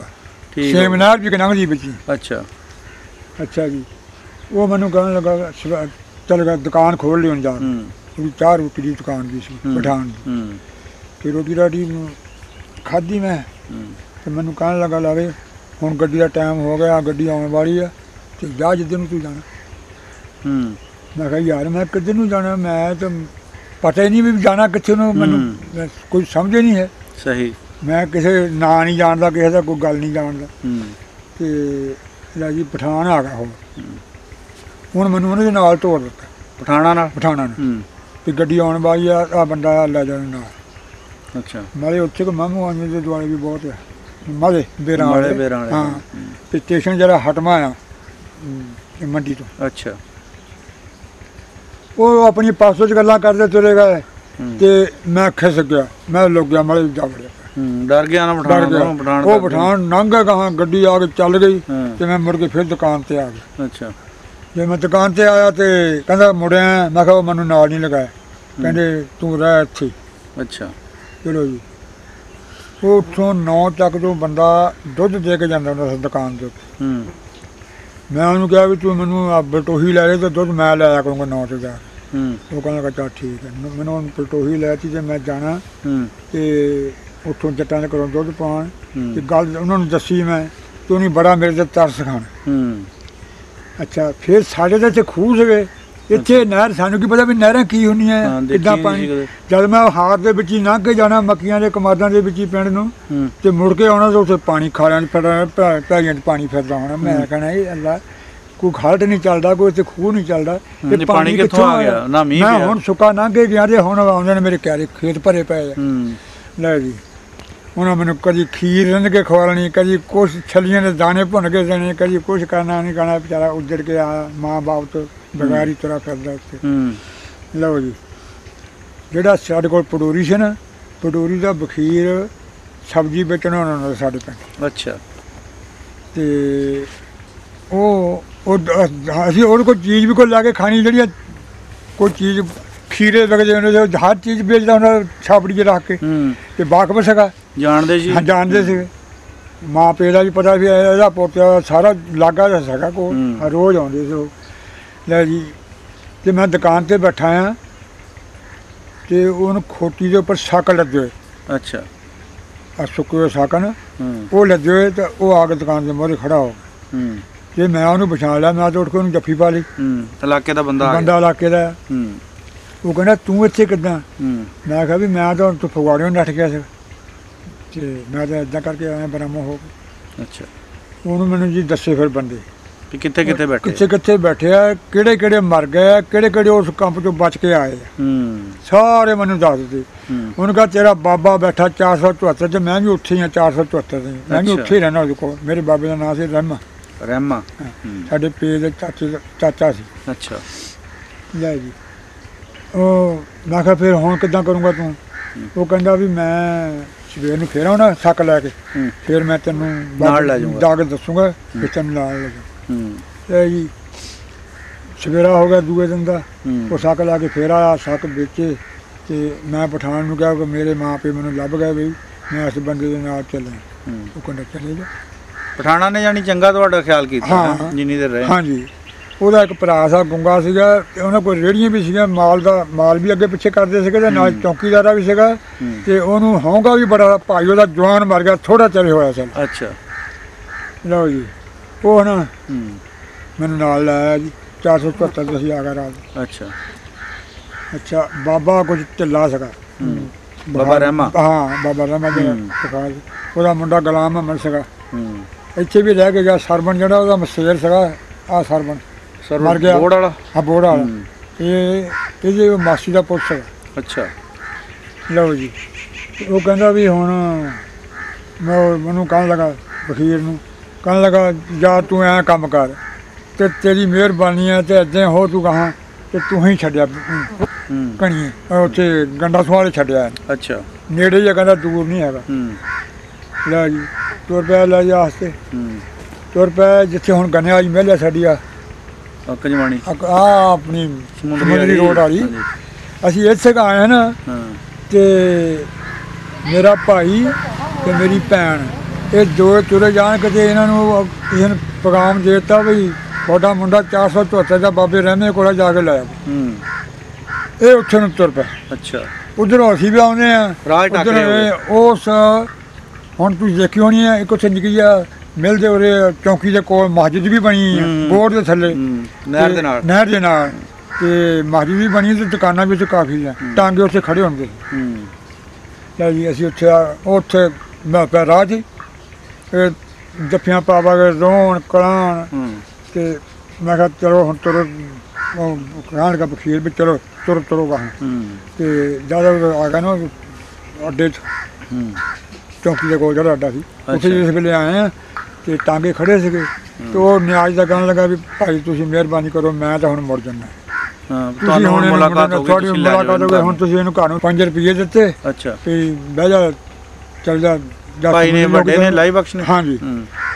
6 ਮਹੀਨੇ ਵੀ ਲੰਘਦੀ ਵਿੱਚ। ਅੱਛਾ ਜੀ, ਉਹ ਮੈਨੂੰ ਕਹਿਣ ਲੱਗਾ ਚੱਲ ਗਿਆ ਦੁਕਾਨ ਖੋਲ੍ਹ ਲਈ ਹੁਣ ਜਾ ਕੇ, ਚਾਹ ਰੋਟੀ ਦੀ ਦੁਕਾਨ ਵੀ ਸੀ ਪਠਾਨ ਦੀ। ਤੇ ਰੋਟੀ ਰਾਟੀ ਖਾਧੀ ਮੈਂ, ਤੇ ਮੈਨੂੰ ਕਹਿਣ ਲੱਗਾ ਲਾਵੇ ਹੁਣ ਗੱਡੀ ਦਾ ਟਾਈਮ ਹੋ ਗਿਆ, ਗੱਡੀ ਆਉਣ ਵਾਲੀ ਆ, ਤੇ ਜਾ ਜਿੱਧਰ ਨੂੰ ਤੂੰ ਜਾਣਾ। ਮੈਂ ਕਿਹਾ ਯਾਰ ਮੈਂ ਕਿੱਧਰ ਨੂੰ ਜਾਣਾ, ਮੈਂ ਤਾਂ ਪਤਾ ਹੀ ਨਹੀਂ ਵੀ ਜਾਣਾ ਕਿੱਥੇ ਨੂੰ, ਮੈਨੂੰ ਕੋਈ ਸਮਝ ਹੀ ਨਹੀਂ ਹੈ। ਸਹੀ, ਮੈਂ ਕਿਸੇ ਨਾਂ ਨਹੀਂ ਜਾਣਦਾ, ਕਿਸੇ ਦਾ ਕੋਈ ਗੱਲ ਨਹੀਂ ਜਾਣਦਾ। ਤੇ ਲੈ ਜੀ ਪਠਾਨ ਆ ਗਿਆ ਹੁਣ ਮੈਨੂੰ ਉਹਨੇ ਨਾਲ ਤੋੜ ਦਿੱਤਾ, ਪਠਾਣਾ ਨਾਲ ਵੀ ਗੱਡੀ ਆਉਣ ਵਾਲੀ ਆ ਬੰਦਾ ਲੈ ਜਾਣ ਨਾਲ। ਅੱਛਾ, ਨਾਲੇ ਉੱਥੇ ਕੋ ਮਾਮੂ ਆਂਦੇ ਦੇ ਦੁਆਲੇ ਵੀ ਬਹੁਤ ਆ, ਮਾਲੇ ਬੇਰਾਂ ਵਾਲੇ। ਹਾਂ, ਤੇ ਸਟੇਸ਼ਨ ਜਿਹੜਾ ਹਟਵਾ ਆ ਮੰਡੀ ਤੋਂ। ਅੱਛਾ, ਉਹ ਆਪਣੀ ਪਾਸੋਂ 'ਚ ਗੱਲਾਂ ਕਰਦੇ ਤੁਰੇ ਗਏ, ਤੇ ਮੈਂ ਖਿਸ ਗਿਆ, ਮੈਂ ਲੁੱਕ ਗਿਆ, ਮਾਲੇ ਜਾ ਵੜਿਆ, ਡਰ ਗਿਆ ਨਾ ਪਠਾਨ। ਉਹ ਪਠਾਨ ਲੰਘ ਗਿਆ ਗਾਹਾਂ, ਗੱਡੀ ਆ ਕੇ ਚੱਲ ਗਈ, ਤੇ ਮੈਂ ਮੁੜ ਕੇ ਫਿਰ ਦੁਕਾਨ ਤੇ ਆ ਗਿਆ। ਅੱਛਾ, ਜੇ ਮੈਂ ਦੁਕਾਨ ਤੇ ਆਇਆ ਤੇ ਕਹਿੰਦਾ ਮੁੜਿਆ, ਮੈਂ ਕਿਹਾ ਮੈਨੂੰ ਨਾਲ ਨਹੀਂ ਲਗਾਇਆ, ਕਹਿੰਦੇ ਤੂੰ ਰਹਿ ਇੱਥੇ। ਅੱਛਾ, ਚਲੋ ਜੀ, ਉਹ ਉੱਥੋਂ 9 ਚੱਕ ਤੋਂ ਬੰਦਾ ਦੁੱਧ ਦੇ ਕੇ ਜਾਂਦਾ ਹੁੰਦਾ ਸੀ ਦੁਕਾਨ ਦੇ ਉੱਤੇ। ਮੈਂ ਉਹਨੂੰ ਕਿਹਾ ਵੀ ਤੂੰ ਮੈਨੂੰ ਬਲਟੋਹੀ ਲੈ ਲੈ, ਤੇ ਦੁੱਧ ਮੈਂ ਲੈ ਆਇਆ ਕਰੂੰਗਾ 9 ਤੋਂ ਜਾ ਕੇ। ਉਹ ਕਹਿੰਦਾ ਚੱਲ ਠੀਕ ਹੈ। ਮੈਨੂੰ ਬਲਟੋਹੀ ਲੈ ਤੀ, ਤੇ ਮੈਂ ਜਾਣਾ ਤੇ ਉੱਥੋਂ ਜੱਟਾਂ ਦੇ ਘਰੋਂ ਦੁੱਧ ਪਾਉਣ, ਤੇ ਗੱਲ ਉਹਨਾਂ ਨੂੰ ਦੱਸੀ ਮੈਂ, ਤੇ ਉਹਨੇ ਬੜਾ ਮੇਰੇ ਤੇ ਤਰਸ ਖਾਣਾ। ਅੱਛਾ, ਫਿਰ ਸਾਡੇ ਤਾਂ ਇੱਥੇ ਖੂਹ ਸੀਗੇ, ਇੱਥੇ ਨਹਿਰ, ਸਾਨੂੰ ਕੀ ਪਤਾ ਵੀ ਨਹਿਰਾਂ ਕੀ ਹੁੰਦੀਆਂ, ਕਿੱਦਾਂ ਪਾਣੀ। ਜਦ ਮੈਂ ਹਾਰ ਦੇ ਵਿੱਚ ਹੀ ਲੰਘ ਕੇ ਜਾਣਾ ਮੱਕੀਆਂ ਦੇ ਕਮਾਦਾਂ ਦੇ ਵਿੱਚ ਹੀ ਪਿੰਡ ਨੂੰ, ਤੇ ਮੁੜ ਕੇ ਆਉਣਾ ਤਾਂ ਉੱਥੇ ਪਾਣੀ ਖਾਲਿਆਂ 'ਚ ਪੈਲੀਆਂ 'ਚ ਪਾਣੀ ਫਿਰਦਾ ਹੋਣਾ। ਮੈਂ ਕਹਿਣਾ ਇਹ ਅੱਲਾ, ਕੋਈ ਖਾਲਟ ਨਹੀਂ ਚੱਲਦਾ, ਕੋਈ ਇੱਥੇ ਖੂਹ ਨਹੀਂ ਚੱਲਦਾ, ਇਹ ਪਾਣੀ ਕਿੱਥੋਂ ਆ ਗਿਆ? ਮੈਂ ਹੁਣ ਸੁੱਕਾ ਲੰਘ ਕੇ ਗਿਆ, ਤੇ ਹੁਣ ਆਉਂਦੇ ਨੇ ਮੇਰੇ ਕਿਆਰੇ ਖੇਤ ਭਰੇ ਪਏ ਆ। ਲੈ ਜੀ, ਉਹਨਾਂ ਮੈਨੂੰ ਕਦੀ ਖੀਰ ਰਿੰਨ ਕੇ ਖਵਾਲਣੀ, ਕਦੀ ਕੁਛ ਛੱਲੀਆਂ ਦੇ ਦਾਣੇ ਭੁੰਨ ਕੇ ਦੇਣੇ, ਕਦੀ ਕੁਛ ਕਰਨਾ ਨਹੀਂ ਕਰਨਾ। ਵਿਚਾਰਾ ਉੱਜੜ ਕੇ ਆਇਆ, ਮਾਂ ਬਾਪ ਤੋਂ ਬਗੈਰ ਹੀ ਤੁਰਾ ਫਿਰਦਾ ਉੱਥੇ। ਲਓ ਜੀ, ਜਿਹੜਾ ਸਾਡੇ ਕੋਲ ਪਟੋਰੀ ਸੀ ਨਾ, ਪਟੋਰੀ ਦਾ ਬਖੀਰ ਸਬਜ਼ੀ ਵੇਚਣ ਆਉਣਾ ਹੁੰਦਾ ਸਾਡੇ ਪਿੰਡ। ਅੱਛਾ, ਤੇ ਉਹ ਅਸੀਂ ਉਹਦੇ ਕੋਲ ਚੀਜ਼ ਵੀ ਕੋਈ ਲਾ ਕੇ ਖਾਣੀ, ਜਿਹੜੀ ਕੋਈ ਚੀਜ਼ ਖੀਰੇ ਵਗਦੇ ਹੁੰਦੇ, ਹਰ ਚੀਜ਼ ਵੇਚਦਾ ਹੁੰਦਾ ਛਾਪੜੀ 'ਚ ਰੱਖ ਕੇ। ਤੇ ਵਾਕਫ ਸੀਗਾ, ਜਾਣਦੇ ਸੀ। ਹਾਂ, ਜਾਣਦੇ ਸੀਗੇ, ਮਾਂ ਪਿਓ ਦਾ ਵੀ ਪਤਾ ਵੀ ਇਹਦਾ ਪੋਤਿਆ, ਸਾਰਾ ਲਾਗਾ ਦਾ ਸੀਗਾ ਕੋਲ, ਰੋਜ਼ ਆਉਂਦੇ ਸੀ ਉਹ। ਲੈ ਜੀ, ਤੇ ਮੈਂ ਦੁਕਾਨ 'ਤੇ ਬੈਠਾ ਆ, ਤੇ ਉਹਨੂੰ ਖੋਟੀ ਦੇ ਉੱਪਰ ਸੱਕ ਲੱਗੇ ਹੋਏ। ਅੱਛਾ, ਆ ਸੁੱਕੇ ਹੋਏ ਸੱਕ ਨਾ, ਉਹ ਲੱਗੇ ਹੋਏ, ਤੇ ਉਹ ਆ ਕੇ ਦੁਕਾਨ ਦੇ ਮੂਹਰੇ ਖੜਾ ਹੋ ਗਿਆ। ਤੇ ਮੈਂ ਉਹਨੂੰ ਪਛਾਣ ਲਿਆ, ਮੈਂ ਤਾਂ ਉੱਠ ਕੇ ਉਹਨੂੰ ਜੱਫੀ ਪਾ ਲਈ। ਇਲਾਕੇ ਦਾ ਬੰਦਾ ਇਲਾਕੇ ਦਾ। ਉਹ ਕਹਿੰਦਾ ਤੂੰ ਇੱਥੇ ਕਿੱਦਾਂ? ਮੈਂ ਕਿਹਾ ਵੀ ਮੈਂ ਤਾਂ ਫਗਵਾੜਿਓਂ ਨੱਠ ਗਿਆ ਸੀ, ਤੇ ਮੈਂ ਤਾਂ ਇੱਦਾਂ ਕਰਕੇ ਆਇਆ ਬਰਾਮੋ ਹੋ ਕੇ। ਅੱਛਾ, ਉਹਨੂੰ ਮੈਨੂੰ ਜੀ ਦੱਸੇ ਫਿਰ ਬੰਦੇ ਕਿ ਕਿੱਥੇ ਕਿੱਥੇ ਬੈਠੇ ਕਿੱਥੇ ਕਿੱਥੇ ਬੈਠੇ ਆ, ਕਿਹੜੇ ਕਿਹੜੇ ਮਰ ਗਏ ਆ, ਕਿਹੜੇ ਕਿਹੜੇ ਉਸ ਕੰਪ ਚੋਂ ਬਚ ਕੇ ਆਏ ਆ, ਸਾਰੇ ਮੈਨੂੰ ਦੱਸ ਦਿੱਤੇ। ਉਹਨੂੰ ਕਹਾ ਤੇਰਾ ਬਾਬਾ ਬੈਠਾ 474 ਤੇ ਮੈਂ ਵੀ ਉੱਥੇ ਹੀ ਆ 474 ਤੇ, ਮੈਂ ਵੀ ਉੱਥੇ ਹੀ ਰਹਿਣਾ ਉਹਦੇ ਕੋਲ। ਮੇਰੇ ਬਾਬੇ ਦਾ ਨਾਂ ਸੀ ਰਹਿਮਾ, ਸਾਡੇ ਪੇ ਦੇ ਚਾਚਾ ਸੀ। ਅੱਛਾ ਲੈ ਜੀ, ਉਹ ਮੈਂ ਕਿਹਾ ਫਿਰ ਹੁਣ ਕਿੱਦਾਂ ਕਰੂੰਗਾ ਤੂੰ? ਉਹ ਕਹਿੰਦਾ ਵੀ ਮੈਂ ਸਵੇਰ ਨੂੰ ਫੇਰ ਆਉਣਾ ਸੱਕ ਲੈ ਕੇ, ਫਿਰ ਮੈਂ ਤੈਨੂੰ ਨਾਲ ਲੈ ਜਾਊਂਗਾ, ਜਾ ਕੇ ਦੱਸੂਗਾ ਫਿਰ ਤੈਨੂੰ ਨਾਲ ਲੈ ਜਾ। ਜੀ ਸਵੇਰਾ ਹੋ ਗਿਆ ਦੂਏ ਦਿਨ ਦਾ, ਉਹ ਸੱਕ ਲੈ ਕੇ ਫੇਰ ਆਇਆ, ਸੱਕ ਵੇਚੇ ਤੇ ਮੈਂ ਪਠਾਨ ਨੂੰ ਕਿਹਾ ਕਿ ਮੇਰੇ ਮਾਂ ਪਿਓ ਮੈਨੂੰ ਲੱਭ ਗਏ ਵੀ ਮੈਂ ਇਸ ਬੰਦੇ ਦੇ ਨਾਲ ਚੱਲਾਂ। ਉਹ ਕਹਿੰਦਾ ਚਲੇ ਜਾ। ਪਠਾਣਾ ਨੇ ਜਾਨੀ ਚੰਗਾ ਤੁਹਾਡਾ ਖਿਆਲ ਕੀਤਾ ਜਿੰਨੀ ਦੇਰ ਰਹੇ? ਹਾਂਜੀ, ਉਹਦਾ ਇੱਕ ਭਰਾ ਸਾ ਗੁੰਗਾ ਸੀਗਾ ਤੇ ਉਹਨਾਂ ਕੋਲ ਰੇਹੜੀਆਂ ਵੀ ਸੀਗੀਆਂ, ਮਾਲ ਵੀ ਅੱਗੇ ਪਿੱਛੇ ਕਰਦੇ ਸੀਗੇ ਤੇ ਨਾਲ ਚੌਕੀਦਾਰਾ ਵੀ ਸੀਗਾ ਤੇ ਉਹਨੂੰ ਹੌਂਗਾ ਵੀ ਬੜਾ। ਭਾਈ ਉਹਦਾ ਜਵਾਨ ਮਰ ਗਿਆ, ਥੋੜਾ ਚਿਰ ਹੋਇਆ ਸੀ। ਅੱਛਾ ਲਓ ਜੀ, ਉਹ ਨਾ ਮੈਨੂੰ ਨਾਲ ਲਾਇਆ ਜੀ 474 ਤੇ ਅਸੀਂ ਆ ਗਏ ਰਾਤ। ਅੱਛਾ ਬਾਬਾ ਕੁਝ ਢਿੱਲਾ ਸੀਗਾ, ਬਾਬਾ ਰਹਿਮਾ? ਹਾਂ ਬਾਬਾ ਰਹਿਮਾ ਜਿਹੜਾ ਉਹਦਾ ਮੁੰਡਾ ਗੁਲਾਮ ਅਹਿਮਦ ਸੀਗਾ। ਇੱਥੇ ਵੀ ਰਹਿ ਕੇ ਗਿਆ। ਸਰਬਨ ਜਿਹੜਾ ਉਹਦਾ ਮਸੇਰ ਸੀਗਾ, ਆਹ ਸਰਬਨ ਮਰ ਗਿਆ, ਬੋੜ ਵਾਲਾ। ਹਾਂ ਬੋੜ ਵਾਲਾ, ਇਹਦੇ ਮਾਸੀ ਦਾ ਪੁੱਤ ਸੀਗਾ। ਅੱਛਾ ਲਓ ਜੀ, ਉਹ ਕਹਿੰਦਾ ਵੀ ਹੁਣ ਮੈਨੂੰ ਕਹਿਣ ਲੱਗਾ, ਵਕੀਲ ਨੂੰ ਕਹਿਣ ਲੱਗਾ ਜਾ ਤੂੰ ਐਂ ਕੰਮ ਕਰ ਤੇ ਤੇਰੀ ਮਿਹਰਬਾਨੀ ਹੈ ਤੇ ਇੱਦਾਂ ਹੋ ਤੂੰ ਕਹਾਂ ਤੇ ਤੂੰ ਹੀ ਛੱਡਿਆ ਕਣੀ ਉੱਥੇ ਗੰਡਾ ਸੁਆਲੇ ਛੱਡਿਆ। ਅੱਛਾ ਨੇੜੇ ਜਿਹਾ ਕਹਿੰਦਾ, ਦੂਰ ਨਹੀਂ ਹੈਗਾ। ਲੈ ਜੀ ਤੁਰ ਪਿਆ, ਲੈ ਜਾ ਵਾਸਤੇ ਤੁਰ ਪਿਆ ਜਿੱਥੇ ਹੁਣ ਗੰਨਿਆ ਜੀ ਮਿਲਿਆ ਸਾਡੀ ਆ ਕੰਜਵਾਣੀ, ਆਪਣੀ ਸਮੁੰਦਰੀ ਰੋਡ ਵਾਲੀ। ਅਸੀਂ ਇੱਥੇ ਕ ਆਏ ਨਾ ਤੇ ਮੇਰਾ ਭਾਈ ਤੇ ਮੇਰੀ ਭੈਣ ਇਹ ਦੋ ਤੁਰੇ ਜਾਣ ਕਿਤੇ ਇਹਨਾਂ ਨੂੰ ਕਿਸੇ ਨੇ ਪੈਗਾਮ ਦੇ ਦਿੱਤਾ ਵੀ ਤੁਹਾਡਾ ਮੁੰਡਾ 474 ਦਾ ਬਾਬੇ ਰਹਿਮੇ ਕੋਲ ਜਾ ਕੇ ਲਾਇਆ। ਇਹ ਉੱਥੇ ਨੂੰ ਤੁਰ ਪਿਆ। ਅੱਛਾ ਉਧਰੋਂ ਅਸੀਂ ਵੀ ਆਉਂਦੇ ਆ ਉਸ ਹੁਣ ਤੁਸੀਂ ਦੇਖੀ ਹੋਣੀ ਹੈ, ਇੱਕ ਉੱਥੇ ਨਿੱਕੀ ਜਿਹਾ ਮਿਲਦੇ ਉਰੇ ਚੌਂਕੀ ਦੇ ਕੋਲ ਮਸਜਿਦ ਵੀ ਬਣੀ ਹੈ, ਬੋਰਡ ਦੇ ਥੱਲੇ ਨਹਿਰ ਦੇ ਨਾਲ ਤੇ ਮਸਜਿਦ ਵੀ ਬਣੀ ਤੇ ਦੁਕਾਨਾਂ ਵਿੱਚ ਕਾਫੀ ਆ, ਟਾਂਗੇ ਉੱਥੇ ਖੜੇ ਹੁੰਦੇ। ਲੈ ਜੀ ਅਸੀਂ ਉੱਥੇ ਮੈਂ ਪਿਆ ਰਾਹ 'ਚ ਜੱਫੀਆਂ ਪਾ ਕੇ ਰੋਣ ਕਲਾਣ ਤੇ ਮੈਂ ਕਿਹਾ ਚਲੋ ਹੁਣ ਤੁਰੋ, ਕਹਿਣ ਦਾ ਵਕੀਲ ਵੀ ਚਲੋ ਤੁਰੋ ਗਾਹਾਂ ਤੇ ਜ਼ਿਆਦਾ ਆ ਗਿਆ ਨਾ ਅੱਡੇ 'ਚ ਚੌਂਕੀ ਦੇ ਕੋਲ ਜਿਹੜਾ ਅੱਡਾ ਸੀ, ਉੱਥੇ ਜਿਸ ਵੇਲੇ ਆਏ ਆ ਤੇ ਟਾਂਗੇ ਖੜੇ ਸੀਗੇ ਤੇ ਉਹ ਨਿਆਜ਼ ਦਾ ਕਹਿਣ ਲੱਗਾ ਵੀ ਭਾਈ ਤੁਸੀਂ ਮਿਹਰਬਾਨੀ ਕਰੋ, ਮੈਂ ਤਾਂ ਹੁਣ ਮੁੜ ਜਾਂਦਾ। ਤੁਸੀਂ ਹੁਣ ਤੁਹਾਡੀ ਮੁਲਾਕਾਤ ਹੋ ਗਈ, ਹੁਣ ਤੁਸੀਂ ਇਹਨੂੰ ਘਰ ਨੂੰ 5 ਰੁਪਏ ਦਿੱਤੇ। ਅੱਛਾ ਵੀ ਬਹਿ ਜਾ ਚੱਲ ਜਾ। ਭਾਈ ਨੇ ਵੱਡੇ ਨੇ ਲਾਈ ਬਖਸ਼ ਨੇ? ਹਾਂਜੀ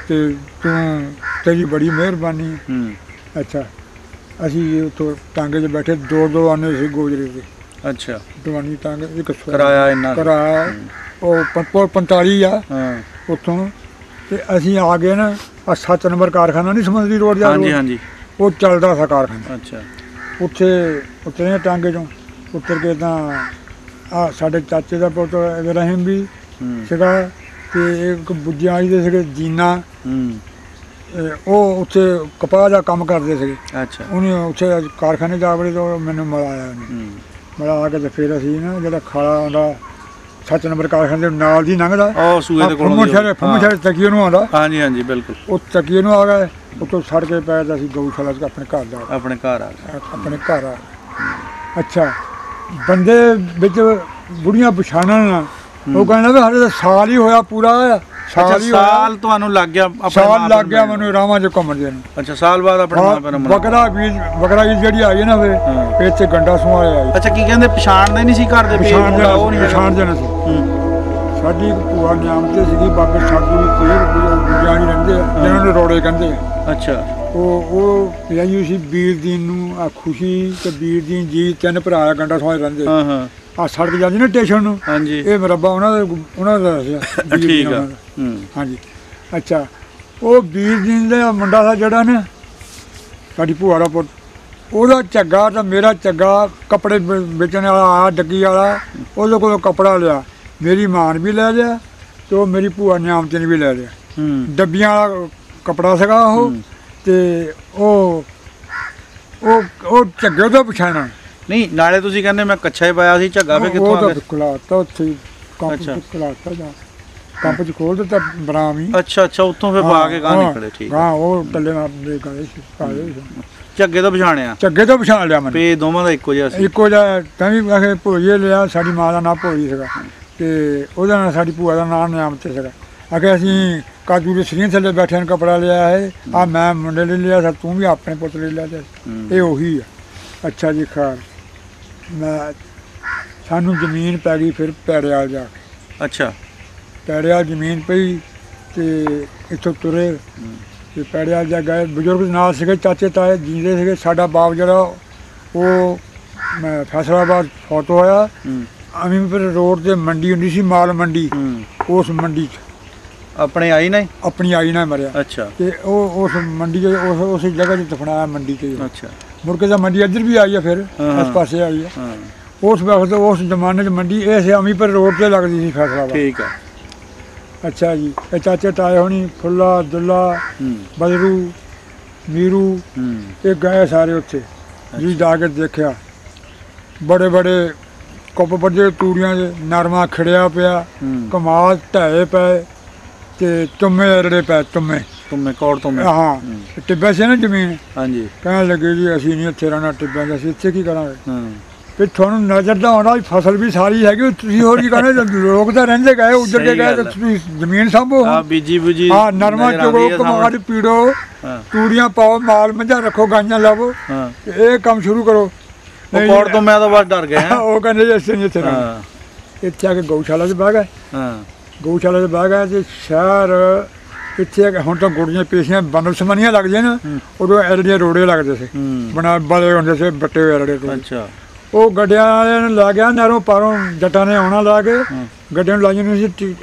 ਤੇ ਤੂੰ ਤੇਰੀ ਬੜੀ ਮਿਹਰਬਾਨੀ। ਅੱਛਾ ਅਸੀਂ ਉੱਥੋਂ ਟਾਂਗੇ 'ਚ ਬੈਠੇ, ਦੋ ਆਨੇ ਸੀ ਗੋਜਰੇ ਦੇ। ਅੱਛਾ ਦਵਾਨੀ ਟਾਂਗੇ ਇੱਕ ਕਿਰਾਇਆ ਇੰਨਾ ਕਿਰਾਇਆ ਉਹ 45 ਆ ਉੱਥੋਂ ਤੇ ਅਸੀਂ ਆ ਗਏ ਨਾ। 7 ਨੰਬਰ ਕਾਰਖਾਨਾ ਨਹੀਂ ਸਮੁੰਦਰੀ ਰੋਡ ਜਾ, ਹਾਂਜੀ ਉਹ ਚੱਲਦਾ ਸੀ ਕਾਰਖਾਨਾ। ਅੱਛਾ ਉੱਥੇ ਉਤਰੇ ਟਾਂਗੇ 'ਚੋਂ ਉਤਰ ਕੇ ਤਾਂ ਆ ਸਾਡੇ ਚਾਚੇ ਦਾ ਪੁੱਤ ਰਹਿਮ ਵੀ ਸੀਗਾ ਤੇ ਇੱਕ ਬੁੱਝਿਆਂ ਵਾਲੀ ਦੇ ਸੀਗੇ ਜੀਨਾ, ਉਹ ਉੱਥੇ ਕਪਾਹ ਦਾ ਕੰਮ ਕਰਦੇ ਸੀਗੇ। ਅੱਛਾ ਉਹਨੇ ਉੱਥੇ ਕਾਰਖਾਨੇ ਜਾ ਵੜੇ ਤਾਂ ਮੈਨੂੰ ਮਿਲਾਇਆ ਉਹਨੇ, ਮਿਲਾ ਕੇ ਤੇ ਫਿਰ ਅਸੀਂ ਨਾ ਜਿਹੜਾ ਖਾਲਾ ਆਉਂਦਾ 7 ਨੰਬਰ ਕਾਰਖਾਨੇ ਦੇ ਨਾਲ ਦੀ ਲੰਘਦਾ, ਉਹ ਸੂਏ ਦੇ ਕੋਲ ਫੁੰਮਛਾਰੇ ਤਕੀਏ ਨੂੰ ਆਉਂਦਾ। ਹਾਂਜੀ ਬਿਲਕੁਲ, ਉਹ ਤਕੀਏ ਨੂੰ ਆ ਗਏ, ਉੱਥੋਂ ਸੜ ਕੇ ਪੈ ਤਾਂ ਅਸੀਂ ਗਊਸ਼ਾਲਾ 'ਚ ਆਪਣੇ ਘਰ ਦਾ ਆਪਣੇ ਘਰ ਆ। ਅੱਛਾ ਬੰਦੇ ਵਿੱਚ ਬੁੜੀਆਂ ਪਛਾਣਨ, ਉਹ ਕਹਿੰਦਾ ਵੀ ਸਾਡੇ ਤਾਂ ਸਾਲ ਹੀ ਹੋਇਆ ਪੂਰਾ, ਸਾਲ ਤੁਹਾਨੂੰ ਲੱਗ ਗਿਆ? ਸਾਲ ਲੱਗ ਗਿਆ ਮੈਨੂੰ ਰਾਵਾਂ 'ਚ ਘੁੰਮਣ ਦੇ ਨੂੰ। ਅੱਛਾ ਸਾਲ ਬਾਅਦ ਆਪਣੇ ਬਕਰਾ ਬੀਜ ਜਿਹੜੀ ਆਈ ਨਾ ਫਿਰ ਇੱਥੇ ਗੰਡਾ ਸੁਆਲੇ ਆਈ। ਅੱਛਾ ਕੀ ਕਹਿੰਦੇ ਪਛਾਣਦੇ ਨਹੀਂ ਸੀ ਘਰ ਦੇ? ਪਛਾਣਦੇ ਨਹੀਂ ਸੀ। ਸਾਡੀ ਇੱਕ ਭੂਆ ਨਿਆਮ ਤੇ ਸੀਗੀ ਬਾਬੇ ਸਾਧੂ ਦੀ ਕੋਈ ਜਾਣੀ ਰਹਿੰਦੇ ਆ ਜਿਹਨਾਂ ਨੂੰ ਰੋੜੇ ਕਹਿੰਦੇ ਆ। ਅੱਛਾ ਉਹ ਵਿਆਹੀ ਸੀ ਵੀਰਦੀਨ ਨੂੰ, ਆ ਖੁਸ਼ੀ ਤੇ ਵੀਰਦੀਨ ਜੀ, 3 ਭਰਾ ਗੰਡਾ ਸੁਆਲੇ ਰਹਿੰਦੇ। ਆ ਸੜਕ ਜਾਂਦੀ ਨਾ ਸਟੇਸ਼ਨ ਨੂੰ, ਇਹ ਮਰੱਬਾ ਉਹਨਾਂ ਦਾ ਦੱਸਿਆ। ਠੀਕ ਆ ਹਾਂਜੀ। ਅੱਛਾ ਉਹ ਵੀਰਦੀਨ ਦਾ ਮੁੰਡਾ ਦਾ ਜਿਹੜਾ ਨਾ ਸਾਡੀ ਭੂਆ ਦਾ ਪੁੱਤ, ਉਹਦਾ ਝੱਗਾ ਤਾਂ ਮੇਰਾ ਝੱਗਾ ਕੱਪੜੇ ਵੇਚਣ ਵਾਲਾ ਆ ਡੱਗੀ ਵਾਲਾ, ਉਹਦੇ ਕੋਲੋਂ ਕੱਪੜਾ ਲਿਆ, ਮੇਰੀ ਮਾਂ ਨੇ ਵੀ ਲੈ ਲਿਆ ਤੇ ਉਹ ਮੇਰੀ ਭੂਆ ਨਿਆਮਤ ਨੇ ਵੀ ਲੈ ਲਿਆ। ਡੱਬੀਆਂ ਵਾਲਾ ਕੱਪੜਾ ਸੀਗਾ ਉਹ, ਤੇ ਉਹ ਝੱਗੇ ਤੋਂ ਪਛਾਣਾ ਨਹੀਂ। ਨਾਲੇ ਤੁਸੀਂ ਕਹਿੰਦੇ ਮੈਂ ਕੱਛਾ ਹੀ ਪਾਇਆ ਸੀ, ਝੱਗਾ ਵੀ ਕਿੱਥੋਂ ਆ ਗਿਆ? ਖੁਲਾਤਾ ਉੱਥੇ ਕੰਮ ਖੁਲਾਤਾ ਜਾ। ਕੱਪ ਚ ਖੋਲ ਦਿੱਤਾ ਬਰਾਮ ਹੀ। ਅੱਛਾ ਅੱਛਾ, ਉੱਥੋਂ ਫਿਰ ਪਾ ਕੇ ਗਾਂ ਨਿਕਲੇ। ਠੀਕ ਹਾਂ, ਉਹ ਟੱਲੇ ਨਾਲ ਦੇ ਗਏ ਸੀ ਪਾਏ। ਝੱਗੇ ਤੋਂ ਪਛਾਣਿਆ? ਝੱਗੇ ਤੋਂ ਪਛਾਣ ਲਿਆ ਮੈਨੂੰ। ਪੇ ਦੋਵਾਂ ਦਾ ਇੱਕੋ ਜਿਹਾ ਸੀ? ਇੱਕੋ ਜਿਹਾ। ਤਾਂ ਵੀ ਆਖੇ ਭੋਈਏ ਲਿਆ, ਸਾਡੀ ਮਾਂ ਦਾ ਨਾਂ ਭੋਈ ਸੀਗਾ ਤੇ ਉਹਦਾ ਨਾਲ ਸਾਡੀ ਭੂਆ ਦਾ ਨਾਂ ਨਿਆਮਤ ਸੀਗਾ। ਆਖੇ ਅਸੀਂ ਕਾਜੂ ਦੇ ਸਰੀਆਂ ਥੱਲੇ ਬੈਠਿਆਂ ਨੂੰ ਕੱਪੜਾ ਲਿਆ ਹੈ, ਆ ਮੈਂ ਮੁੰਡੇ ਲਈ ਲਿਆ ਸਰ, ਤੂੰ ਵੀ ਆਪਣੇ ਪੁੱਤ ਲਈ ਲਿਆ ਤੇ ਇਹ ਉਹੀ ਆ। ਅੱਛਾ ਜੀ, ਖੈਰ ਮੈਂ ਸਾਨੂੰ ਜ਼ਮੀਨ ਪੈ ਗਈ ਫਿਰ ਪੈੜਿਆਲ ਜਾ ਕੇ। ਅੱਛਾ, ਪੈੜਿਆਲ ਜ਼ਮੀਨ ਪਈ ਤੇ ਇੱਥੋਂ ਤੁਰੇ ਤੇ ਪੈੜਿਆਲ ਜਾ ਗਏ। ਬਜ਼ੁਰਗ ਨਾਲ ਸੀਗੇ, ਚਾਚੇ ਤਾਏ ਜੀਂਦੇ ਸੀਗੇ। ਸਾਡਾ ਬਾਪ ਜਿਹੜਾ ਉਹ ਫੈਸਲਾਬਾਦ ਫੌਤ ਹੋਇਆ। ਅਮੀਨਪੁਰ ਰੋਡ ਤੇ ਮੰਡੀ ਹੁੰਦੀ ਸੀ, ਮਾਲ ਮੰਡੀ, ਉਸ ਮੰਡੀ 'ਚ ਆਪਣੇ ਆਈ ਨਾ? ਆਪਣੀ ਆਈ ਨਾਲ ਮਰਿਆ। ਅੱਛਾ, ਤੇ ਉਹ ਉਸ ਮੰਡੀ 'ਚ ਉਸ ਜਗ੍ਹਾ 'ਚ ਦਫਨਾਇਆ ਮੰਡੀ 'ਚ। ਅੱਛਾ, ਮੁੜ ਕੇ ਤਾਂ ਮੰਡੀ ਇੱਧਰ ਵੀ ਆਈ ਆ, ਫਿਰ ਇਸ ਪਾਸੇ ਆਈ ਆ। ਉਸ ਵਕਤ ਉਸ ਜ਼ਮਾਨੇ 'ਚ ਮੰਡੀ ਇਹ ਅਮੀਨਪੁਰ ਰੋਡ ਤੇ ਲੱਗਦੀ ਸੀ, ਫੈਸਲਾਬਾਦ। ਠੀਕ ਆ। ਅੱਛਾ ਜੀ, ਇਹ ਚਾਚੇ ਤਾਏ ਹੋਣੀ, ਫੁੱਲਾ ਦੁੱਲਾ, ਬਦਰੂ, ਮੀਰੂ, ਇਹ ਗਏ ਸਾਰੇ ਉੱਥੇ ਜੀ। ਜਾ ਕੇ ਦੇਖਿਆ ਬੜੇ ਬੜੇ ਕੁੱਪ ਵੱਡੇ ਤੂੜੀਆਂ ਦੇ, ਨਰਮਾ ਖਿੜਿਆ ਪਿਆ, ਕਮਾਦ ਢਾਏ ਪਏ ਤੇ ਤੁੰਮੇ ਅਰੜੇ ਪਏ। ਤੁੰਮੇ ਕੌੜ ਤੁੰਮੇ। ਹਾਂ, ਟਿੱਬੇ ਸੀ ਨਾ ਜ਼ਮੀਨ। ਹਾਂਜੀ। ਕਹਿਣ ਲੱਗੇ ਜੀ ਅਸੀਂ ਨਹੀਂ ਇੱਥੇ ਰਹਿਣਾ ਟਿੱਬਿਆਂ ਦਾ, ਅਸੀਂ ਇੱਥੇ ਕੀ ਕਰਾਂਗੇ? ਫਿਰ ਤੁਹਾਨੂੰ ਨਜ਼ਰ ਤਾਂ ਆਉਂਦਾ ਫਸਲ ਵੀ ਸਾਰੀ ਹੈਗੀ, ਤੁਸੀਂ ਹੋਰ ਕੀ ਕਰਨਾ? ਲੋਕ ਤਾਂ ਰਹਿੰਦੇ ਗਏ, ਉੱਜੜ ਕੇ ਗਏ, ਤੁਸੀਂ ਜ਼ਮੀਨ ਸਾਂਭੋ। ਬੀਜੀ ਬੂਜੀ, ਹਾਂ, ਨਰਮਾ ਚੁਗੋ, ਕਮਾਦ ਪੀੜੋ, ਤੂੜੀਆਂ ਪਾਓ, ਮਾਲ ਮੱਝਾਂ ਰੱਖੋ, ਗਾਈਆਂ ਲਾਵੋ, ਇਹ ਕੰਮ ਸ਼ੁਰੂ ਕਰੋ। ਕੌੜ ਤੋਂ ਮੈਂ ਤਾਂ ਬਸ ਡਰ ਗਿਆ। ਉਹ ਕਹਿੰਦੇ ਜੀ ਅਸੀਂ ਨਹੀਂ ਇੱਥੇ ਰਹਿਣਾ। ਇੱਥੇ ਆ ਕੇ ਗਊਸ਼ਾਲਾ 'ਚ ਬਹਿ ਗਏ। ਗਊਸ਼ਾਲਾ 'ਚ ਬਹਿ ਗਏ ਤੇ ਸ਼ਹਿਰ ਇੱਥੇ ਹੁਣ ਤਾਂ ਗੁੜੀਆਂ ਪੇਸ਼ੀਆਂ ਬਨਲ ਸਮਾਨੀਆਂ ਲੱਗਦੀਆਂ ਨਾ, ਉਦੋਂ ਐਰੜੀਆਂ ਰੋੜੇ ਲੱਗਦੇ ਸੀ, ਬਣਾ ਬੜੇ ਹੁੰਦੇ ਸੀ ਬੱਟੇ ਹੋਏ ਐਰੜੇ ਤੋਂ। ਅੱਛਾ, ਉਹ ਗੱਡਿਆਂ ਵਾਲਿਆਂ ਨੇ ਲੈ ਗਿਆ ਨਹਿਰੋਂ ਪਾਰੋਂ, ਜੱਟਾਂ ਨੇ ਆਉਣਾ ਲਾ ਕੇ ਗੱਡਿਆਂ ਨੂੰ ਲਾਈਆਂ ਨਹੀਂ ਸੀ,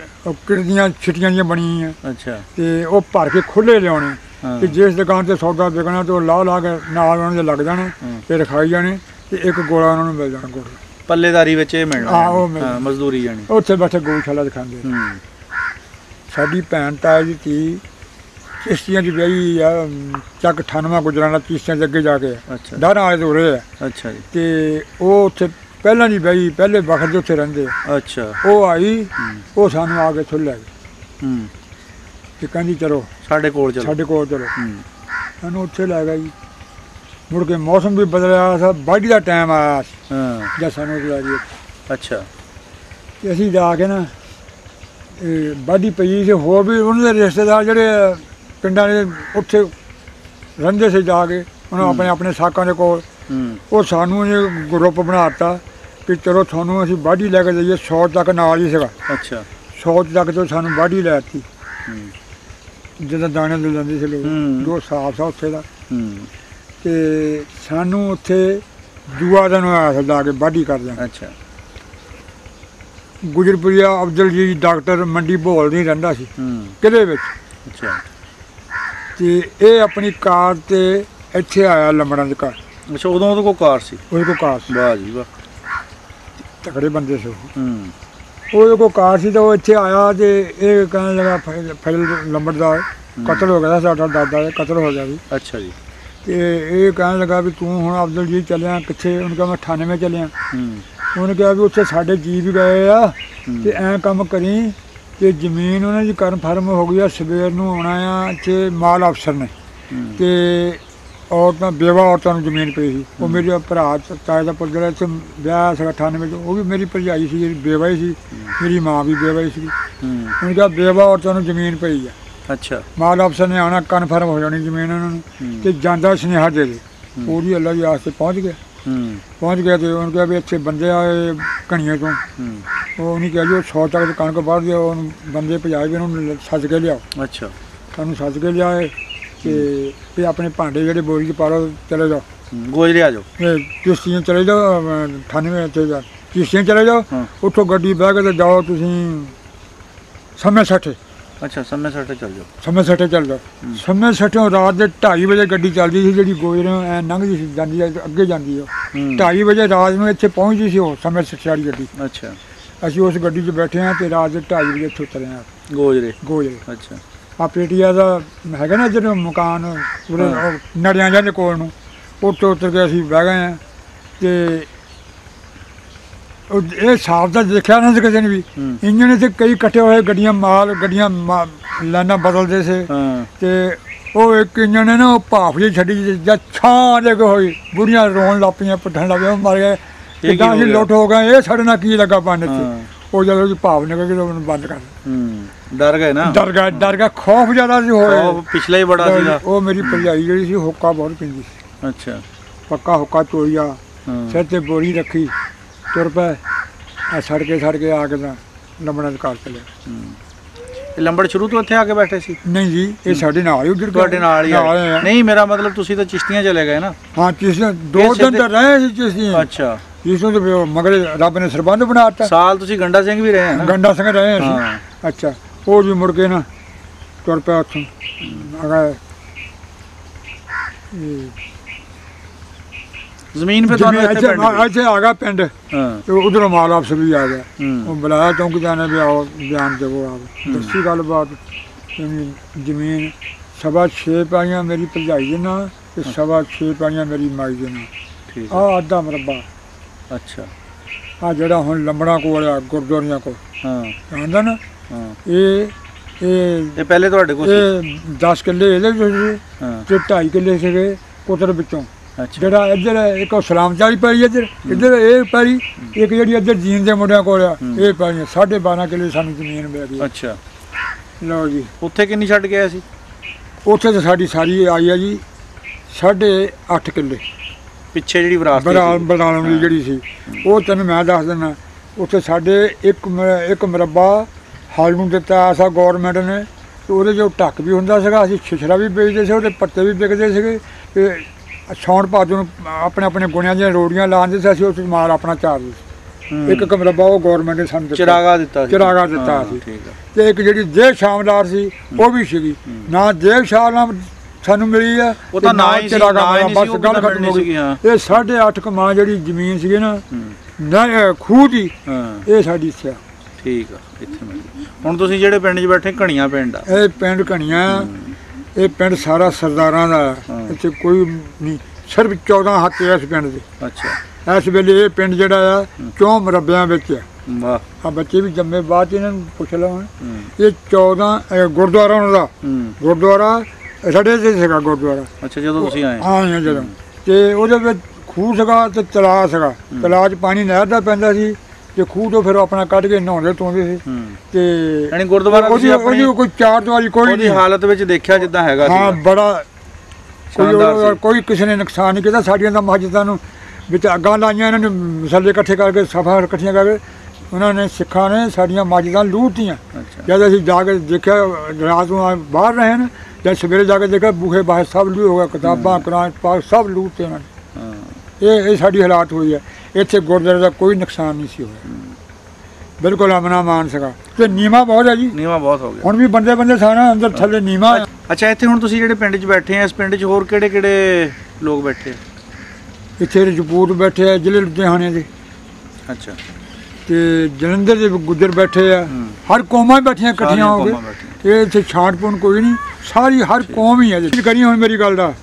ਕਿੜਦੀਆਂ ਛਿੱਟੀਆਂ ਜਿਹੀਆਂ ਬਣੀਆਂ। ਅੱਛਾ, ਤੇ ਉਹ ਭਰ ਕੇ ਖੁੱਲੇ ਲਿਆਉਣੇ ਤੇ ਜਿਸ ਦੁਕਾਨ ਤੇ ਸੌਦਾ ਵਿਕਣਾ ਤੇ ਉਹ ਲਾ ਕੇ ਨਾਲ ਉਹਨਾਂ ਦੇ ਲੱਗ ਜਾਣੇ ਤੇ ਰਖਾਈ ਜਾਣੇ ਤੇ ਇੱਕ ਗੋਲਾ ਉਹਨਾਂ ਨੂੰ ਮਿਲ ਜਾਣਾ। ਗੁੜ ਪੱਲੇਦਾਰੀ ਵਿੱਚ ਇਹ ਮਿਲਣਾ। ਉਹ ਮਜ਼ਦੂਰੀ ਜਾਣੀ। ਉੱਥੇ ਬੈਠੇ ਗਊਸ਼ਾਲਾ ਦਿਖਾਉਂਦੇ। ਸਾਡੀ ਭੈਣ ਤਾਏ ਦੀ ਧੀ ਚਿਸ਼ਤੀਆਂ ਦੀ ਵਿਆਹੀ ਆ, ਚੱਕ 98 ਗੁਜਰਾਣਾ ਚਿਸ਼ਤੀਆਂ ਦੇ ਅੱਗੇ ਜਾ ਕੇ ਡਾਰਾਂ ਵਾਲੇ ਤੋਂ ਰਹੇ ਆ। ਅੱਛਾ ਜੀ। ਤੇ ਉਹ ਉੱਥੇ ਪਹਿਲਾਂ ਦੀ ਵਿਆਹੀ, ਪਹਿਲੇ ਵਕਤ ਦੇ ਉੱਥੇ ਰਹਿੰਦੇ ਆ। ਅੱਛਾ, ਉਹ ਆਈ, ਉਹ ਸਾਨੂੰ ਆ ਕੇ ਇੱਥੋਂ ਲੈ ਗਈ ਤੇ ਕਹਿੰਦੀ ਚਲੋ ਸਾਡੇ ਕੋਲ ਚਲੋ। ਸਾਨੂੰ ਉੱਥੇ ਲੈ ਗਿਆ ਜੀ। ਮੁੜ ਕੇ ਮੌਸਮ ਵੀ ਬਦਲਿਆ ਸੀ, ਵਾਢੀ ਦਾ ਟਾਈਮ ਆਇਆ ਜਦ ਸਾਨੂੰ ਲੈ ਗਈ। ਅੱਛਾ, ਤੇ ਅਸੀਂ ਜਾ ਕੇ ਨਾ ਵਾਢੀ ਪਈ ਸੀ। ਹੋਰ ਵੀ ਉਹਨਾਂ ਦੇ ਰਿਸ਼ਤੇਦਾਰ ਜਿਹੜੇ ਪਿੰਡਾਂ ਦੇ ਉੱਥੇ ਰਹਿੰਦੇ ਸੀ, ਜਾ ਕੇ ਉਹਨਾਂ ਆਪਣੇ ਆਪਣੇ ਸਾਕਾਂ ਦੇ ਕੋਲ ਉਹ ਸਾਨੂੰ ਗਰੁੱਪ ਬਣਾ ਦਿੱਤਾ ਕਿ ਚਲੋ ਤੁਹਾਨੂੰ ਅਸੀਂ ਵਾਢੀ ਲੈ ਕੇ ਜਾਈਏ। 100 ਤੱਕ ਨਾਲ ਹੀ ਸੀਗਾ। ਅੱਛਾ, 100 ਤੱਕ ਤੋਂ ਸਾਨੂੰ ਵਾਢੀ ਲੈ ਦਿੱਤੀ। ਜਦੋਂ ਦਾਣੇ ਦੇ ਲੈਂਦੇ ਸੀ ਲੋਕ, ਜੋ ਸਾਫ ਸਾ ਉੱਥੇ ਦਾ। ਤੇ ਸਾਨੂੰ ਉੱਥੇ ਦੂਆ ਦਿਨ ਆਇਆ ਸੀ ਲਾ ਕੇ ਵਾਢੀ ਕਰਦੇ। ਅੱਛਾ, ਗੁਜਰਪੁਰੀਆ ਅਫਜ਼ਲ ਜੀ ਡਾਕਟਰ ਮੰਡੀ ਭੋਲ ਨਹੀਂ ਰਹਿੰਦਾ ਸੀ ਕਿਲੇ ਵਿੱਚ। ਅੱਛਾ, ਤੇ ਇਹ ਆਪਣੀ ਕਾਰ ਤੇ ਇੱਥੇ ਆਇਆ ਲੰਬੜਾਂ ਦੇ ਘਰ। ਅੱਛਾ, ਉਦੋਂ ਉਹਦੇ ਕੋਲ ਕਾਰ ਸੀ? ਉਹਦੇ ਕੋਲ ਕਾਰ ਸੀ। ਵਾਹ ਜੀ ਵਾਹ, ਤਕੜੇ ਬੰਦੇ ਸੀ ਉਹ। ਉਹਦੇ ਕੋਲ ਕਾਰ ਸੀ ਤਾਂ ਉਹ ਇੱਥੇ ਆਇਆ ਤੇ ਇਹ ਕਹਿਣ ਲੱਗਾ ਫਜ਼ਲ ਲੰਬੜਦਾਰ ਕਤਲ ਹੋ ਗਿਆ, ਸਾਡਾ ਦਾਦਾ ਦਾ ਕਤਲ ਹੋ ਗਿਆ ਸੀ। ਅੱਛਾ ਜੀ। ਤੇ ਇਹ ਕਹਿਣ ਲੱਗਾ ਵੀ ਤੂੰ ਹੁਣ ਅਫਜ਼ਲ ਜੀ ਚੱਲਿਆ ਕਿੱਥੇ? ਉਹਨੇ ਕਿਹਾ ਮੈਂ 98 ਚੱਲਿਆ। ਉਹਨੇ ਕਿਹਾ ਵੀ ਉੱਥੇ ਸਾਡੇ ਜੀ ਵੀ ਗਏ ਆ ਤੇ ਐਂ ਕੰਮ ਕਰੀ ਤੇ ਜ਼ਮੀਨ ਉਹਨਾਂ ਦੀ ਕਨਫਰਮ ਹੋ ਗਈ ਆ, ਸਵੇਰ ਨੂੰ ਆਉਣਾ ਆ ਤੇ ਮਾਲ ਅਫਸਰ ਨੇ ਤੇ ਔਰਤਾਂ ਬੇਵਾ ਔਰਤਾਂ ਨੂੰ ਜ਼ਮੀਨ ਪਈ ਸੀ। ਉਹ ਮੇਰੇ ਭਰਾ ਤਾਏ ਦਾ ਪੁੱਤ ਜਿਹੜਾ ਇੱਥੇ ਵਿਆਹ ਸੀਗਾ 98 'ਚ, ਉਹ ਵੀ ਮੇਰੀ ਭਰਜਾਈ ਸੀ ਜਿਹੜੀ ਬੇਵਾ ਹੀ ਸੀ, ਮੇਰੀ ਮਾਂ ਵੀ ਬੇਵਾ ਹੀ ਸੀ। ਉਹਨੇ ਕਿਹਾ ਬੇਵਾ ਔਰਤਾਂ ਨੂੰ ਜ਼ਮੀਨ ਪਈ ਆ। ਅੱਛਾ, ਮਾਲ ਅਫਸਰ ਨੇ ਆਉਣਾ, ਕਨਫਰਮ ਹੋ ਜਾਣੀ ਜ਼ਮੀਨ ਉਹਨਾਂ ਨੂੰ ਤੇ ਜਾਂਦਾ ਸੁਨੇਹਾ ਦੇ ਦੇ। ਪੂਰੀ ਅੱਲਾ ਦੀ ਆਸ ਤੇ ਪਹੁੰਚ ਗਿਆ ਤੇ ਉਹਨੂੰ ਕਿਹਾ ਵੀ ਇੱਥੇ ਬੰਦੇ ਆਏ ਘਣੀਆਂ ਤੋਂ। ਉਹ ਉਹਨੇ ਕਿਹਾ ਜੀ ਉਹ 100 ਤੱਕ ਕਣਕ ਵੱਢ ਦਿਓ, ਉਹਨੂੰ ਬੰਦੇ ਭਜਾਏ ਵੀ ਉਹਨੂੰ ਸੱਜ ਕੇ ਲਿਆਓ। ਅੱਛਾ, ਸਾਨੂੰ ਸੱਜ ਕੇ ਲਿਆਏ ਤੇ ਆਪਣੇ ਭਾਂਡੇ ਜਿਹੜੇ ਬੋਰੀ 'ਚ ਪਾ ਲਓ, ਚਲੇ ਜਾਓ ਗੋਜਰੇ ਆ ਜਾਓ, ਕਿਸ਼ਤੀਆਂ ਚਲੇ ਜਾਓ 98 ਇੱਥੇ ਜਾ ਕਿਸ਼ਤੀਆਂ ਚਲੇ ਜਾਓ। ਉੱਥੋਂ ਗੱਡੀ ਬਹਿ ਕੇ ਤੇ ਜਾਓ ਤੁਸੀਂ ਸਮੇਂ 60। ਅੱਛਾ, ਸਮੇਂ 60 ਚੱਲ ਜਾਓ। ਸਮੇਂ 60 ਚੱਲ ਜਾਓ। ਸਮੇਂ 60 ਰਾਤ ਦੇ 2:30 ਵਜੇ ਗੱਡੀ ਚੱਲਦੀ ਸੀ ਜਿਹੜੀ ਗੋਜਰੇ ਐ ਲੰਘਦੀ ਸੀ, ਜਾਂਦੀ ਅੱਗੇ ਜਾਂਦੀ ਉਹ 2:30 ਵਜੇ ਰਾਤ ਨੂੰ ਇੱਥੇ ਪਹੁੰਚਦੀ ਸੀ ਉਹ ਸਮੇਂ 60 ਵਾਲੀ ਗੱਡੀ। ਅੱਛਾ, ਅਸੀਂ ਉਸ ਗੱਡੀ 'ਚ ਬੈਠੇ ਹਾਂ ਤੇ ਰਾਤ ਦੇ 2:30 ਵਜੇ ਇੱਥੇ ਉਤਰੇ ਹਾਂ ਗੋਜਰੇ। ਅੱਛਾ, ਆ ਪੇਟੀਆ ਦਾ ਹੈਗਾ ਨਾ ਜਦੋਂ ਮਕਾਨ ਪੂਰੇ ਨੜਿਆਂ ਜਾਂਦੇ ਕੋਲ ਨੂੰ, ਉੱਥੇ ਉਤਰ ਕੇ ਅਸੀਂ ਬਹਿ ਗਏ ਹਾਂ ਤੇ ਇਹ ਸਾਫ ਤਾਂ ਦੇਖਿਆ ਨਾ ਸੀ ਕਿਸੇ ਨੇ ਵੀ। ਇੰਜਣ ਤੇ ਕਈ ਇਕੱਠੇ ਹੋਏ, ਗੱਡੀਆਂ ਲਾਈਨਾਂ ਬਦਲਦੇ ਸੀ। ਤੇ ਉਹ ਇੱਕ ਇੰਜਣ ਨੇ ਨਾ ਉਹ ਭਾਫ ਜਿਹੀ ਛੱਡੀ ਜਾਂ ਛਾਂ ਦੇ ਕੇ ਹੋਈ, ਬੁੜੀਆਂ ਰੋਣ ਲੱਗ ਪਈਆਂ, ਪੁੱਠਣ ਲੱਗ ਪਈਆਂ, ਉਹ ਮਰ ਗਏ, ਕਿੱਦਾਂ ਅਸੀਂ ਲੁੱਟ ਹੋ ਗਏ, ਇਹ ਸਾਡੇ ਨਾਲ ਕੀ ਲੱਗਾ ਪਾਣੀ 'ਚ। ਉਹ ਜਦੋਂ ਉਹਦੀ ਭਾਫ ਨਿਕਲ ਗਈ ਤਾਂ ਉਹਨੂੰ ਬੰਦ ਕਰ ਡਰ ਗਏ ਨਾ, ਡਰ ਗਿਆ, ਖੌਫ ਜ਼ਿਆਦਾ ਸੀ ਹੋਇਆ, ਪਿਛਲਾ ਹੀ ਬੜਾ ਸੀਗਾ। ਉਹ ਮੇਰੀ ਭਰਜਾਈ ਜਿਹੜੀ ਸੀ ਹੁੱਕਾ ਬਹੁਤ ਪੀਂਦੀ ਸੀ। ਅੱਛਾ, ਪੱਕਾ ਹੁੱਕਾ ਚੋਰੀਆ, ਸਿਰ ਤੇ ਬੋਰੀ ਰੱਖੀ, ਤੁਰ ਪਏ, ਸੜਕੇ ਆ ਕੇ ਤਾਂ ਲੰਬੜਾ ਦੇ ਘਰ ਚਲੇ। ਇਹ ਲੰਬੜ ਸ਼ੁਰੂ ਤੋਂ ਇੱਥੇ ਆ ਕੇ ਬੈਠੇ ਸੀ? ਨਹੀਂ ਜੀ, ਇਹ ਸਾਡੇ ਨਾਲ ਹੀ ਉੱਧਰ ਤੁਹਾਡੇ ਨਾਲ ਹੀ ਆ। ਨਹੀਂ, ਮੇਰਾ ਮਤਲਬ ਤੁਸੀਂ ਤਾਂ ਚਿਸ਼ਤੀਆਂ ਚਲੇ ਗਏ ਨਾ? ਹਾਂ, ਚਿਸ਼ਤੀਆਂ 2 ਦਿਨ ਤਾਂ ਰਹੇ ਸੀ ਚਿਸ਼ਤੀਆਂ। ਅੱਛਾ, ਇਸ ਤੋਂ ਮਗਰ ਰੱਬ ਨੇ ਸਰਬੰਧ ਬਣਾ ਦਿੱਤਾ। ਸਾਲ ਤੁਸੀਂ ਗੰਡਾ ਸਿੰਘ ਵੀ ਰਹੇ ਨਾ? ਗੰਡਾ ਸਿੰਘ ਰਹੇ ਸੀ। ਅੱਛਾ, ਉਹ ਵੀ ਮੁੜ ਕੇ ਨਾ ਤੁਰ ਪਿਆ ਉੱਥੋਂ ਆ ਜ਼ਮੀਨ ਫਿਰ ਤੁਹਾਨੂੰ ਇੱਥੇ ਆ ਗਿਆ ਪਿੰਡ। ਤੇ ਉਧਰੋਂ ਮਾਲ ਵਾਪਸ ਵੀ ਆ ਗਿਆ। ਉਹ ਬੁਲਾਇਆ ਚੌਂਕੀਦਾਰ ਨੇ ਵੀ ਆਓ ਬਿਆਨ ਦੇਵੋ, ਆਪ ਦੱਸੀ ਗੱਲਬਾਤ। ਜ਼ਮੀਨ 6.25 ਪਾਈਆਂ ਮੇਰੀ ਭਰਜਾਈ ਦੇ ਨਾਂ ਤੇ 6.25 ਪਾਈਆਂ ਮੇਰੀ ਮਾਈ ਦੇ ਨਾਂ। ਆਹ ਅੱਧਾ ਮਰਬਾ। ਅੱਛਾ, ਆ ਜਿਹੜਾ ਹੁਣ ਲੰਬੜਾ ਕੋਲ ਆ ਗੁਰਦੁਆਰਿਆਂ ਕੋਲ ਆਉਂਦਾ ਨਾ, ਇਹ ਪਹਿਲੇ ਤੁਹਾਡੇ ਕੋਲ ਇਹ 10 ਕਿੱਲੇ ਇਹਦੇ ਸੀ ਤੇ 2.5 ਕਿੱਲੇ ਸੀਗੇ ਕੁਤਰ ਵਿੱਚੋਂ। ਜਿਹੜਾ ਇੱਧਰ ਇੱਕ ਸਲਾਮਚਾਰੀ ਪੈਲੀ, ਇੱਧਰ ਇਹ ਪੈਲੀ, ਇੱਕ ਜਿਹੜੀ ਇੱਧਰ ਜੀਨ ਦੇ ਮੁੰਡਿਆਂ ਕੋਲ ਆ, ਇਹ ਪੈਲੀਆਂ 12.5 ਕਿੱਲੇ ਸਾਨੂੰ ਜ਼ਮੀਨ ਮਿਲ ਗਈ। ਅੱਛਾ, ਲਓ ਜੀ। ਉੱਥੇ ਕਿੰਨੀ ਛੱਡ ਗਿਆ ਸੀ? ਉੱਥੇ ਤਾਂ ਸਾਡੀ ਸਾਰੀ ਆਈ ਆ ਜੀ 8.5 ਕਿੱਲੇ ਪਿੱਛੇ ਜਿਹੜੀ ਵਿਰਾਸਤ ਬਰਾਲਮ ਦੀ ਜਿਹੜੀ ਸੀ, ਉਹ ਤੈਨੂੰ ਮੈਂ ਦੱਸ ਦਿੰਦਾ। ਉੱਥੇ ਸਾਡੇ ਇੱਕ ਮਰਬਾ ਹਲ ਨੂੰ ਦਿੱਤਾ ਐਸਾ ਗੌਰਮੈਂਟ ਨੇ, ਤੇ ਉਹਦੇ 'ਚ ਢੱਕ ਵੀ ਹੁੰਦਾ ਸੀਗਾ, ਅਸੀਂ ਛਿਛਰਾ ਵੀ ਵੇਚਦੇ ਸੀ, ਉਹਦੇ ਪੱਤੇ ਵੀ ਵਿਕਦੇ ਸੀਗੇ। ਤੇ ਸੌਣ ਭਾਦੋਂ ਨੂੰ ਆਪਣੇ ਗੁਣਿਆਂ ਦੀਆਂ ਰੋੜੀਆਂ ਲਾਉਂਦੇ ਸੀ, ਅਸੀਂ ਉਸ ਮਾਲ ਆਪਣਾ ਚਾਰਦੇ ਸੀ। ਇੱਕ ਮਰਬਾ ਉਹ ਗੌਰਮੈਂਟ ਨੇ ਸਾਨੂੰ ਚਿਰਾਗਾ ਦਿੱਤਾ ਸੀ। ਤੇ ਇੱਕ ਜਿਹੜੀ ਜੇਬ ਸ਼ਾਮਦਾਰ ਸੀ ਉਹ ਵੀ ਸੀਗੀ, ਨਾ ਜੇਬ ਸ਼ਾਮ ਨਾਲ ਸਾਨੂੰ ਮਿਲੀ ਆ, ਉਹ ਤਾਂ ਨਾ ਹੀ ਚਿਰਾਗਾ, ਬਸ ਗੱਲ ਖਤਮ ਹੋ ਗਈ। ਇਹ 8.5 ਕਮਾ ਜਿਹੜੀ ਜ਼ਮੀਨ ਸੀਗੀ ਨਾ ਖੂਹ ਦੀ, ਇਹ ਸਾਡੀ ਸੀ। ਠੀਕ ਆ, ਇੱਥੇ ਮਿਲ ਗਈ। ਹੁਣ ਤੁਸੀਂ ਜਿਹੜੇ ਪਿੰਡ 'ਚ ਬੈਠੇ, ਘਣੀਆਂ ਪਿੰਡ ਆ? ਇਹ ਪਿੰਡ ਘਣੀਆਂ, ਇਹ ਪਿੰਡ ਸਾਰਾ ਸਰਦਾਰਾਂ ਦਾ। ਇੱਥੇ ਕੋਈ ਨਹੀਂ, ਸਿਰਫ 14 ਹੱਕ ਇਸ ਪਿੰਡ ਦੇ। ਅੱਛਾ, ਇਸ ਵੇਲੇ ਇਹ ਪਿੰਡ ਜਿਹੜਾ ਆ 4 ਮਰਬਿਆਂ ਵਿੱਚ ਆ। ਵਾਹ, ਆ ਬੱਚੇ ਵੀ ਜੰਮੇ, ਬਾਅਦ 'ਚ ਇਹਨਾਂ ਨੂੰ ਪੁੱਛ ਲਓ। ਇਹ 14 ਗੁਰਦੁਆਰਾ ਉਹਨਾਂ ਦਾ, ਗੁਰਦੁਆਰਾ ਸਾਡੇ ਤੇ ਸੀਗਾ ਗੁਰਦੁਆਰਾ। ਅੱਛਾ, ਜਦੋਂ ਤੁਸੀਂ ਆਏ? ਹਾਂ, ਜਦੋਂ। ਤੇ ਉਹਦੇ ਵਿੱਚ ਖੂਹ ਸੀਗਾ ਤੇ ਤਲਾਅ ਸੀਗਾ। ਤਲਾਅ 'ਚ ਪਾਣੀ ਨਹਿਰ ਦਾ ਪੈਂਦਾ ਸੀ, ਤੇ ਖੂਹ ਤੋਂ ਫਿਰ ਆਪਣਾ ਕੱਢ ਕੇ ਨਹਾਉਂਦੇ ਧੋਂਦੇ ਸੀ। ਤੇ ਯਾਨੀ ਗੁਰਦੁਆਰਾ ਉਹਦੀ ਕੋਈ ਚਾਰ ਦੀਵਾਰੀ ਕੋਈ ਨਹੀਂ, ਹਾਲਤ ਵਿੱਚ ਦੇਖਿਆ ਜਿੱਦਾਂ ਹੈਗਾ। ਹਾਂ, ਬੜਾ ਕੋਈ ਕਿਸੇ ਨੇ ਨੁਕਸਾਨ ਨਹੀਂ ਕੀਤਾ। ਸਾਡੀਆਂ ਤਾਂ ਮਸਜਿਦਾਂ ਨੂੰ ਵਿੱਚ ਅੱਗਾਂ ਲਾਈਆਂ, ਇਹਨਾਂ ਨੇ ਮਸਾਲੇ ਇਕੱਠੇ ਕਰਕੇ, ਸਫਾ ਇਕੱਠੀਆਂ ਕਰਕੇ, ਉਹਨਾਂ ਨੇ ਸਿੱਖਾਂ ਨੇ ਸਾਡੀਆਂ ਮਸਜਿਦਾਂ ਲੂਟਤੀਆਂ। ਜਦ ਅਸੀਂ ਜਾ ਕੇ ਦੇਖਿਆ, ਰਾਤ ਨੂੰ ਬਾਹਰ ਰਹੇ ਨੇ, ਜਦ ਸਵੇਰੇ ਜਾ ਕੇ ਦੇਖਿਆ ਬੂਹੇ ਬਾਹਰ ਸਭ ਲੂਟ ਹੋ ਗਿਆ, ਕਿਤਾਬਾਂ ਕੁਰਾਨ ਪਾਕ ਸਭ ਲੂਟਤੇ ਉਹਨਾਂ ਨੇ। ਇਹ ਸਾਡੀ ਹਾਲਾਤ ਹੋਈ ਹੈ। ਇੱਥੇ ਗੁਰਦੁਆਰੇ ਦਾ ਕੋਈ ਨੁਕਸਾਨ ਨਹੀਂ ਸੀ ਹੋਇਆ, ਬਿਲਕੁਲ ਅਮਨਾ ਮਾਨ ਸੀਗਾ। ਤੇ ਨੀਮਾ ਬਹੁਤ ਹੈ ਜੀ, ਨੀਮਾ ਬਹੁਤ ਹੋ ਗਿਆ। ਹੁਣ ਵੀ ਬੰਦੇ ਸਾਰਾ ਅੰਦਰ ਥੱਲੇ ਨੀਮਾ। ਅੱਛਾ, ਇੱਥੇ ਹੁਣ ਤੁਸੀਂ ਜਿਹੜੇ ਪਿੰਡ 'ਚ ਬੈਠੇ ਆ, ਇਸ ਪਿੰਡ 'ਚ ਹੋਰ ਕਿਹੜੇ ਲੋਕ ਬੈਠੇ ਆ? ਇੱਥੇ ਰਜਪੂਤ ਬੈਠੇ ਆ, ਜ਼ਿਲ੍ਹੇ ਲੁਧਿਆਣੇ ਦੇ। ਅੱਛਾ, ਤੇ ਜਲੰਧਰ ਦੇ ਗੁੱਜਰ ਬੈਠੇ ਆ, ਹਰ ਕੌਮਾਂ ਬੈਠੀਆਂ ਇਕੱਠੀਆਂ ਹੋ ਕੇ। ਇਹ ਇੱਥੇ ਛਾਂਟਪੂਣ ਕੋਈ ਨਹੀਂ, ਸਾਰੀ ਹਰ ਕੌਮ ਹੀ ਹੈ। ਕਰੀ ਹੁਣ ਮੇਰੀ ਗੱਲ ਦਾ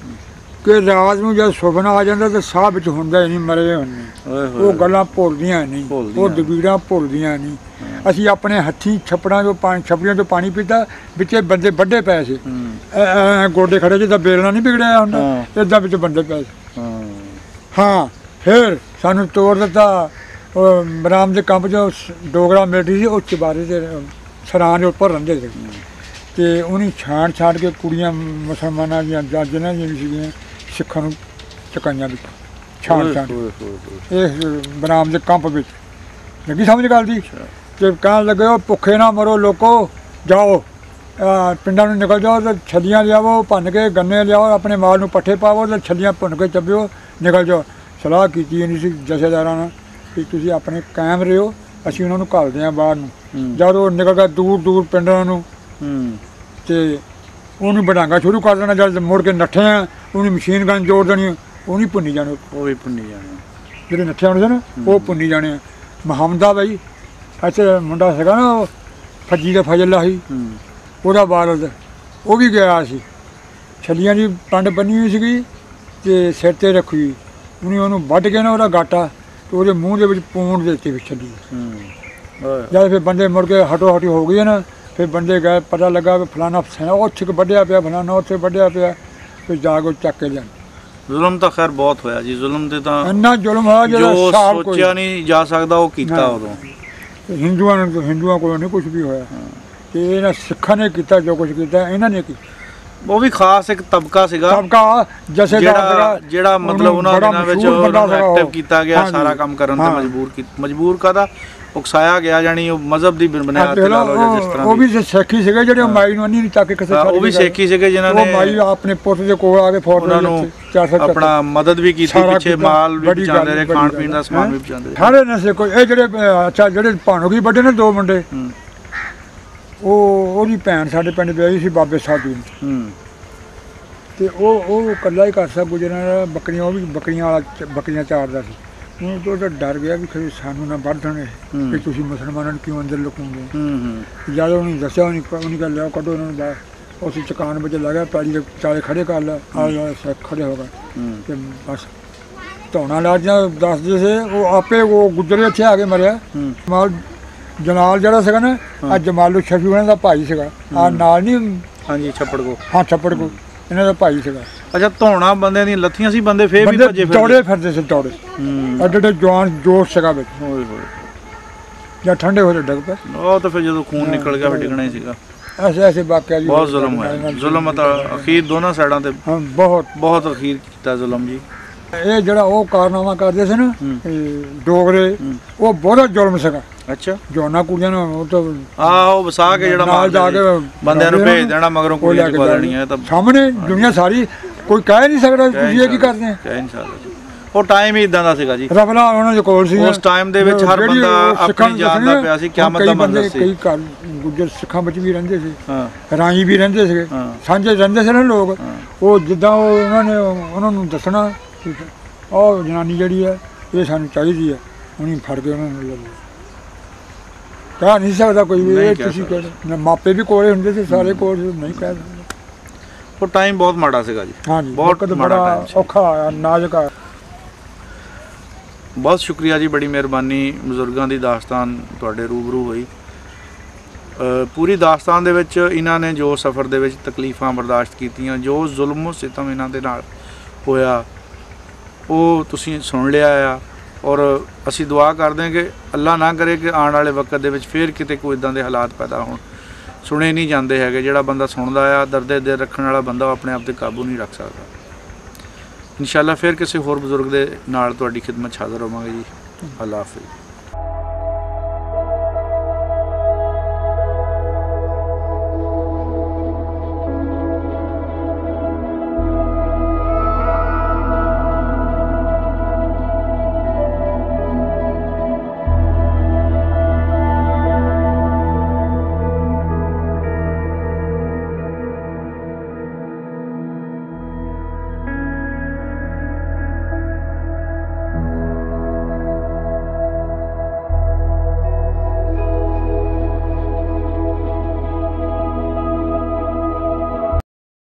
ਕਿ ਰਾਤ ਨੂੰ ਜਦ ਸੁਪਨਾ ਆ ਜਾਂਦਾ ਤਾਂ ਸਾਹ ਵਿੱਚ ਹੁੰਦਾ ਹੀ ਨਹੀਂ, ਮਰੇ ਹੁੰਦੇ। ਉਹ ਗੱਲਾਂ ਭੁੱਲਦੀਆਂ ਨਹੀਂ, ਉਹ ਦਬੀੜਾਂ ਭੁੱਲਦੀਆਂ ਨਹੀਂ। ਅਸੀਂ ਆਪਣੇ ਹੱਥੀਂ ਛੱਪੜਾਂ ਤੋਂ ਪਾਣੀ ਪੀਤਾ, ਵਿੱਚੇ ਬੰਦੇ ਵੱਡੇ ਪਏ ਸੀ, ਗੋਡੇ ਖੜੇ, ਜਿੱਦਾਂ ਬੇਲਣਾ ਨਹੀਂ ਵਿਗੜਿਆ ਹੁੰਦਾ, ਇੱਦਾਂ ਵਿੱਚ ਬੰਦੇ ਪਏ ਸੀ। ਹਾਂ, ਫਿਰ ਸਾਨੂੰ ਤੋੜ ਦਿੱਤਾ। ਉਹ ਬਰਾਮ ਦੇ ਕੰਪ 'ਚ ਡੋਗਰਾ ਮਿਲਟਰੀ ਸੀ, ਉਹ ਚਬਾਰੇ ਦੇ ਸਰਾਂ ਦੇ ਉੱਪਰ ਰਹਿੰਦੇ ਸੀ। ਤੇ ਉਹਨੇ ਛਾਂਟ ਕੇ ਕੁੜੀਆਂ ਮੁਸਲਮਾਨਾਂ ਦੀਆਂ ਜਿਹਨਾਂ ਦੀਆਂ ਵੀ ਸੀਗੀਆਂ, ਸਿੱਖਾਂ ਨੂੰ ਚਕਾਈਆਂ ਵਿੱਚ ਛਾਂਟ ਇਹ ਬਰਾਮ ਦੇ ਕੰਪ ਵਿੱਚ। ਲੱਗੀ ਸਮਝ ਗੱਲ ਦੀ? ਤੇ ਕਹਿਣ ਲੱਗੇ, ਉਹ ਭੁੱਖੇ ਨਾ ਮਰੋ ਲੋਕੋ, ਜਾਓ ਪਿੰਡਾਂ ਨੂੰ ਨਿਕਲ ਜਾਓ ਤੇ ਛੱਲੀਆਂ ਲਿਆਵੋ ਭੰਨ ਕੇ, ਗੰਨੇ ਲਿਆਓ, ਆਪਣੇ ਮਾਲ ਨੂੰ ਪੱਠੇ ਪਾਵੋ ਤੇ ਛੱਲੀਆਂ ਭੁੰਨ ਕੇ ਚੱਬਿਓ, ਨਿਕਲ ਜਾਓ। ਸਲਾਹ ਕੀਤੀ ਨਹੀਂ ਸੀ ਜਥੇਦਾਰਾਂ ਨਾਲ ਕਿ ਤੁਸੀਂ ਆਪਣੇ ਕਾਇਮ ਰਹੋ, ਅਸੀਂ ਉਹਨਾਂ ਨੂੰ ਘੱਲਦੇ ਹਾਂ ਬਾਹਰ ਨੂੰ। ਜਦ ਉਹ ਨਿਕਲ ਗਿਆ ਦੂਰ ਪਿੰਡਾਂ ਨੂੰ, ਤੇ ਉਹਨੂੰ ਵਡਾਂਗਾ ਸ਼ੁਰੂ ਕਰ ਦੇਣਾ। ਜਦ ਮੁੜ ਕੇ ਨੱਠੇ ਆ, ਉਹਨੂੰ ਮਸ਼ੀਨ ਗਨ ਜੋੜ ਦੇਣੀ, ਉਹ ਨਹੀਂ ਭੁੰਨੀ ਜਾਣੇ, ਉਹ ਵੀ ਭੁੰਨੀ ਜਾਣੇ ਜਿਹੜੇ ਨੱਠੇ ਹੁੰਦੇ ਨਾ, ਉਹ ਭੁੰਨੀ ਜਾਣੇ। ਮੁਹੰਮਦਾ ਬਾਈ ਇੱਥੇ ਮੁੰਡਾ ਸੀਗਾ ਨਾ, ਉਹ ਫੱਜੀ ਦਾ ਫਜ਼ਲਾ ਸੀ, ਉਹਦਾ ਵਾਲਦ, ਉਹ ਵੀ ਗਿਆ ਸੀ। ਛੱਲੀਆਂ ਦੀ ਪੰਡ ਬੰਨੀ ਹੋਈ ਸੀਗੀ ਤੇ ਸਿਰ 'ਤੇ ਰੱਖੀ, ਉਹਨੂੰ ਵੱਢ ਕੇ ਨਾ ਉਹਦਾ ਗਾਟਾ ਤੇ ਉਹਦੇ ਮੂੰਹ ਦੇ ਵਿੱਚ ਪੂੰਡ ਦੇ ਉੱਤੇ ਵੀ ਛੱਡੀ। ਓਏ ਜਦ ਫਿਰ ਬੰਦੇ ਮੁੜ ਕੇ ਹਟੋ ਹਟੀ ਹੋ ਗਈ ਨਾ, ਫਿਰ ਬੰਦੇ ਗਏ, ਪਤਾ ਲੱਗਾ ਵੀ ਫਲਾਣਾ ਉੱਥੇ ਵੱਢਿਆ ਪਿਆ, ਫਲਾਣਾ ਉੱਥੇ ਵੱਢਿਆ ਪਿਆ, ਫਿਰ ਜਾ ਕੇ ਚੱਕ ਕੇ ਲਿਆ। ਜ਼ੁਲਮ ਤਾਂ ਖੈਰ ਬਹੁਤ ਹੋਇਆ ਜੀ, ਜ਼ੁਲਮ ਤੇ ਤਾਂ ਇੰਨਾ ਜ਼ੁਲਮ ਹੋਇਆ ਜੋ ਜਿਹੜਾ ਸਾਲ ਕੋਈ ਸੋਚਿਆ ਨਹੀਂ ਜਾ ਸਕਦਾ ਉਹ ਕੀਤਾ ਉਦੋਂ। ਹਿੰਦੂਆਂ ਕੋਲ ਨਹੀਂ ਕੁਝ ਵੀ ਹੋਇਆ, ਤੇ ਇਹਨਾਂ ਸਿੱਖਾਂ ਨੇ ਕੀਤਾ ਜੋ ਕੁਝ ਕੀਤਾ ਇਹਨਾਂ ਨੇ ਕੀਤਾ। ਉਹ ਵੀ ਖਾਸ ਇੱਕ ਤਬਕਾ ਸੀਗਾ ਸਬਕਾ ਜਥੇਦਾਰ ਜਿਹੜਾ ਮਤਲਬ ਉਹਨਾਂ ਦਿਨਾਂ ਵਿੱਚ ਐਕਟਿਵ ਕੀਤਾ ਗਿਆ, ਸਾਰਾ ਕੰਮ ਕਰਨ ਤੇ ਮਜਬੂਰ ਕਾਹਦਾ ਉਕਸਾਇਆ ਗਿਆ, ਜਾਨੀ ਉਹ ਮਜ਼ਹਬ ਦੀ ਬੁਨਿਆਦ ਤੇ ਲਾ ਲਓ ਜਾਂ ਜਿਸ ਤਰ੍ਹਾਂ ਉਹ ਵੀ ਸਿੱਖੀ ਸੀਗੇ ਜਿਹੜੇ ਮਾਈ ਨੂੰ ਨਹੀਂ ਚੱਕ ਕੇ ਕਿਸੇ ਉਹ ਵੀ ਸਿੱਖੀ ਸੀਗੇ ਜਿਨ੍ਹਾਂ ਨੇ ਮਾਈ ਆਪਣੇ ਪੁੱਤ ਦੇ ਕੋਲ ਆ ਕੇ ਫੌਰਨ ਨੂੰ ਆਪਣਾ ਮਦਦ ਵੀ ਕੀਤੀ, ਪਿੱਛੇ ਮਾਲ ਵੀ ਪਹੁੰਚਾਉਂਦੇ ਰਹੇ, ਖਾਣ ਪੀਣ ਦਾ ਸਮਾਨ ਵੀ ਪਹੁੰਚਾਉਂਦੇ ਰਹੇ। ਸਾਰੇ ਨਸ਼ੇ ਕੋਈ ਇਹ ਜਿਹੜੇ ਅੱਛਾ ਜਿਹੜੇ ਭਾਣੋਗੀ ਵੱਡੇ ਨੇ 2 ਮੁੰਡੇ, ਉਹਦੀ ਭੈਣ ਸਾਡੇ ਪਿੰਡ ਵਿਆਹੀ ਸੀ ਬਾਬੇ ਸਾਧੂ ਨੂੰ, ਤੇ ਉਹ ਇਕੱਲਾ ਹੀ ਕਰਦਾ ਗੁਜਰਾਂ, ਬੱਕਰੀਆਂ ਉਹ ਵੀ ਬੱਕਰੀਆਂ ਚਾਰਦਾ ਸੀ। ਉਹ ਤਾਂ ਡਰ ਗਿਆ ਵੀ ਖਰੇ ਸਾਨੂੰ ਨਾ ਵੱਢ ਦੇਣ ਕਿ ਤੁਸੀਂ ਮੁਸਲਮਾਨਾਂ ਨੂੰ ਕਿਉਂ ਅੰਦਰ ਲੁਕਾਉਂਦੇ। ਜਦ ਉਹਨੂੰ ਦੱਸਿਆ ਉਹਨੇ ਗੱਲ ਲਿਆ ਕੱਢੋ ਉਹਨਾਂ ਨੂੰ ਬਾਹਰ, ਉਸ ਚਕਾਨ ਵਿੱਚ ਲੱਗਾ ਪੈਲੀ ਦੇ ਚਾਲੇ ਖੜੇ ਕਰ ਲਿਆ, ਆਲੇ ਸਿੱਖ ਖੜੇ ਹੋ ਗਏ ਤੇ ਬਸ ਧੌਣਾ ਲਾਜੀਆਂ ਦੱਸਦੇ ਸੀ। ਉਹ ਆਪੇ ਉਹ ਗੁੱਜਰੇ ਇੱਥੇ ਆ ਕੇ ਮਰਿਆ। ਮਾਲ ਜਮਾਲ ਜਿਹੜਾ ਸੀਗਾ ਨਾ, ਆ ਜਮਾਲੂ ਸ਼ਫੀ ਉਹਨਾਂ ਦਾ ਭਾਈ ਸੀਗਾ, ਆ ਨਾਲ ਨਹੀਂ ਹਾਂਜੀ ਛੱਪੜ ਕੋ, ਹਾਂ ਛੱਪੜ ਕੋ ਇਹਨਾਂ ਦਾ ਭਾਈ ਸੀਗਾ। ਅੱਛਾ ਧੌਣਾ ਬੰਦਿਆਂ ਦੀਆਂ ਲੱਥੀਆਂ ਸੀ, ਬੰਦੇ ਫੇਰ ਵੀ ਭੱਜੇ ਦੌੜੇ ਫਿਰਦੇ ਸੀ ਦੌੜੇ, ਅੱਡੇ ਜਵਾਨ ਜੋਸ਼ ਸੀਗਾ ਵਿੱਚ। ਹੋਏ ਹੋਏ ਜਾਂ ਠੰਡੇ ਹੋ ਰਹੇ ਡਿੱਗ ਪਏ। ਉਹ ਤਾਂ ਫਿਰ ਜਦੋਂ ਖੂਨ ਨਿਕਲ ਗਿਆ ਫਿਰ ਡਿੱਗਣਾ ਹੀ ਸੀਗਾ। ਐਸੇ ਵਾਕਿਆ ਜੀ ਬਹੁਤ ਜ਼ੁਲਮ ਹੋਇਆ, ਜ਼ੁਲਮ ਤਾਂ ਅਖੀਰ ਦੋਨਾਂ ਸਾਈਡਾਂ ਤੇ ਹਾਂ ਬਹੁਤ ਅਖੀਰ ਕੀਤਾ ਜ਼ੁਲਮ ਜੀ। ਇਹ ਜਿਹੜਾ ਉਹ ਕਾਰਨਾਮਾ ਕਰਦੇ ਸੀ ਨਾ ਡੋਗਰੇ, ਉਹ ਬਹੁਤ ਜ਼ੁਲਮ ਸੀਗਾ। ਅੱਛਾ ਜੋਨਾ ਕੁੜੀਆਂ ਨੂੰ ਉਹ ਤਾਂ ਉਹ ਵਸਾ ਕੇ ਜਿਹੜਾ ਨਾਲ ਜਾ ਕੇ ਬੰਦਿਆਂ ਨੂੰ ਭੇਜ ਦੇਣਾ, ਮਗਰੋਂ ਕੁੜੀਆਂ ਚੁਕਾ ਦੇਣੀਆਂ। ਤਾਂ ਸਾਹਮਣੇ ਦੁਨੀਆ ਸਾਰੀ ਕੋਈ ਕਹਿ ਨਹੀਂ ਸਕਦਾ ਤੁਸੀਂ ਇਹ ਕੀ ਕਰਦੇ ਆ। ਕਹਿ ਨਹੀਂ ਸਕਦਾ, ਉਹ ਟਾਈਮ ਹੀ ਇਦਾਂ ਦਾ ਸੀਗਾ ਜੀ। ਰਫਲਾ ਉਹਨਾਂ ਦੇ ਕੋਲ ਸੀ ਉਸ ਟਾਈਮ ਦੇ ਵਿੱਚ ਹਰ ਬੰਦਾ ਆਪਣੀ ਜਾਨ ਦਾ ਪਿਆ ਸੀ, ਕਿਆਮਤ ਦਾ ਮੰਜ਼ਰ ਸੀ। ਕਈ ਘਰ ਗੁੱਜਰ ਸਿੱਖਾਂ ਵਿੱਚ ਵੀ ਰਹਿੰਦੇ ਸੀ, ਰਾਈ ਵੀ ਰਹਿੰਦੇ ਸੀਗੇ, ਸਾਂਝੇ ਰਹਿੰਦੇ ਸੀ ਨਾ ਲੋਕ। ਉਹ ਜਿੱਦਾਂ ਉਹਨਾਂ ਨੂੰ ਦੱਸਣਾ ਉਹ ਜਨਾਨੀ ਜਿਹੜੀ ਹੈ ਇਹ ਸਾਨੂੰ ਚਾਹੀਦੀ ਹੈ, ਉਹਨੂੰ ਫੜ ਕੇ ਉਹਨਾਂ ਨੂੰ ਲੈ ਲਓ। ਕਹਿ ਨਹੀਂ ਸਕਦਾ ਕੋਈ ਵੀ ਇਹ ਤੁਸੀਂ ਕਹਿੰਦੇ, ਮਾਪੇ ਵੀ ਕੋਲੇ ਹੁੰਦੇ ਸੀ, ਸਾਰੇ ਕੋਲ ਨਹੀਂ ਕਹਿ ਸਕਦੇ। ਉਹ ਟਾਈਮ ਬਹੁਤ ਮਾੜਾ ਸੀਗਾ ਜੀ। ਹਾਂਜੀ ਬਹੁਤ ਬੜਾ ਔਖਾ ਆਇਆ, ਨਾਜ਼ੁਕ ਆਇਆ। ਬਹੁਤ ਸ਼ੁਕਰੀਆ ਜੀ, ਬੜੀ ਮਿਹਰਬਾਨੀ। ਬਜ਼ੁਰਗਾਂ ਦੀ ਦਾਸਤਾਨ ਤੁਹਾਡੇ ਰੂਬਰੂ ਹੋਈ। ਪੂਰੀ ਦਾਸਤਾਨ ਦੇ ਵਿੱਚ ਇਹਨਾਂ ਨੇ ਜੋ ਸਫ਼ਰ ਦੇ ਵਿੱਚ ਤਕਲੀਫਾਂ ਬਰਦਾਸ਼ਤ ਕੀਤੀਆਂ, ਜੋ ਜ਼ੁਲਮ ਸਿਤਮ ਇਹਨਾਂ ਦੇ ਨਾਲ ਹੋਇਆ, ਉਹ ਤੁਸੀਂ ਸੁਣ ਲਿਆ ਆ। ਔਰ ਅਸੀਂ ਦੁਆ ਕਰਦੇ ਹਾਂ ਕਿ ਅੱਲਾ ਨਾ ਕਰੇ ਕਿ ਆਉਣ ਵਾਲੇ ਵਕਤ ਦੇ ਵਿੱਚ ਫਿਰ ਕਿਤੇ ਕੋਈ ਇੱਦਾਂ ਦੇ ਹਾਲਾਤ ਪੈਦਾ ਹੋਣ। ਸੁਣੇ ਨਹੀਂ ਜਾਂਦੇ ਹੈਗੇ। ਜਿਹੜਾ ਬੰਦਾ ਸੁਣਦਾ ਆ, ਦਰਦੇ ਦਿਲ ਰੱਖਣ ਵਾਲਾ ਬੰਦਾ, ਉਹ ਆਪਣੇ ਆਪ 'ਤੇ ਕਾਬੂ ਨਹੀਂ ਰੱਖ ਸਕਦਾ। ਇਨਸ਼ਾਅੱਲਾ ਫਿਰ ਕਿਸੇ ਹੋਰ ਬਜ਼ੁਰਗ ਦੇ ਨਾਲ ਤੁਹਾਡੀ ਖਿਦਮਤ 'ਚ ਹਾਜ਼ਰ ਹੋਵਾਂਗੇ ਜੀ। ਅੱਲਾ ਹਾਫਿਜ਼।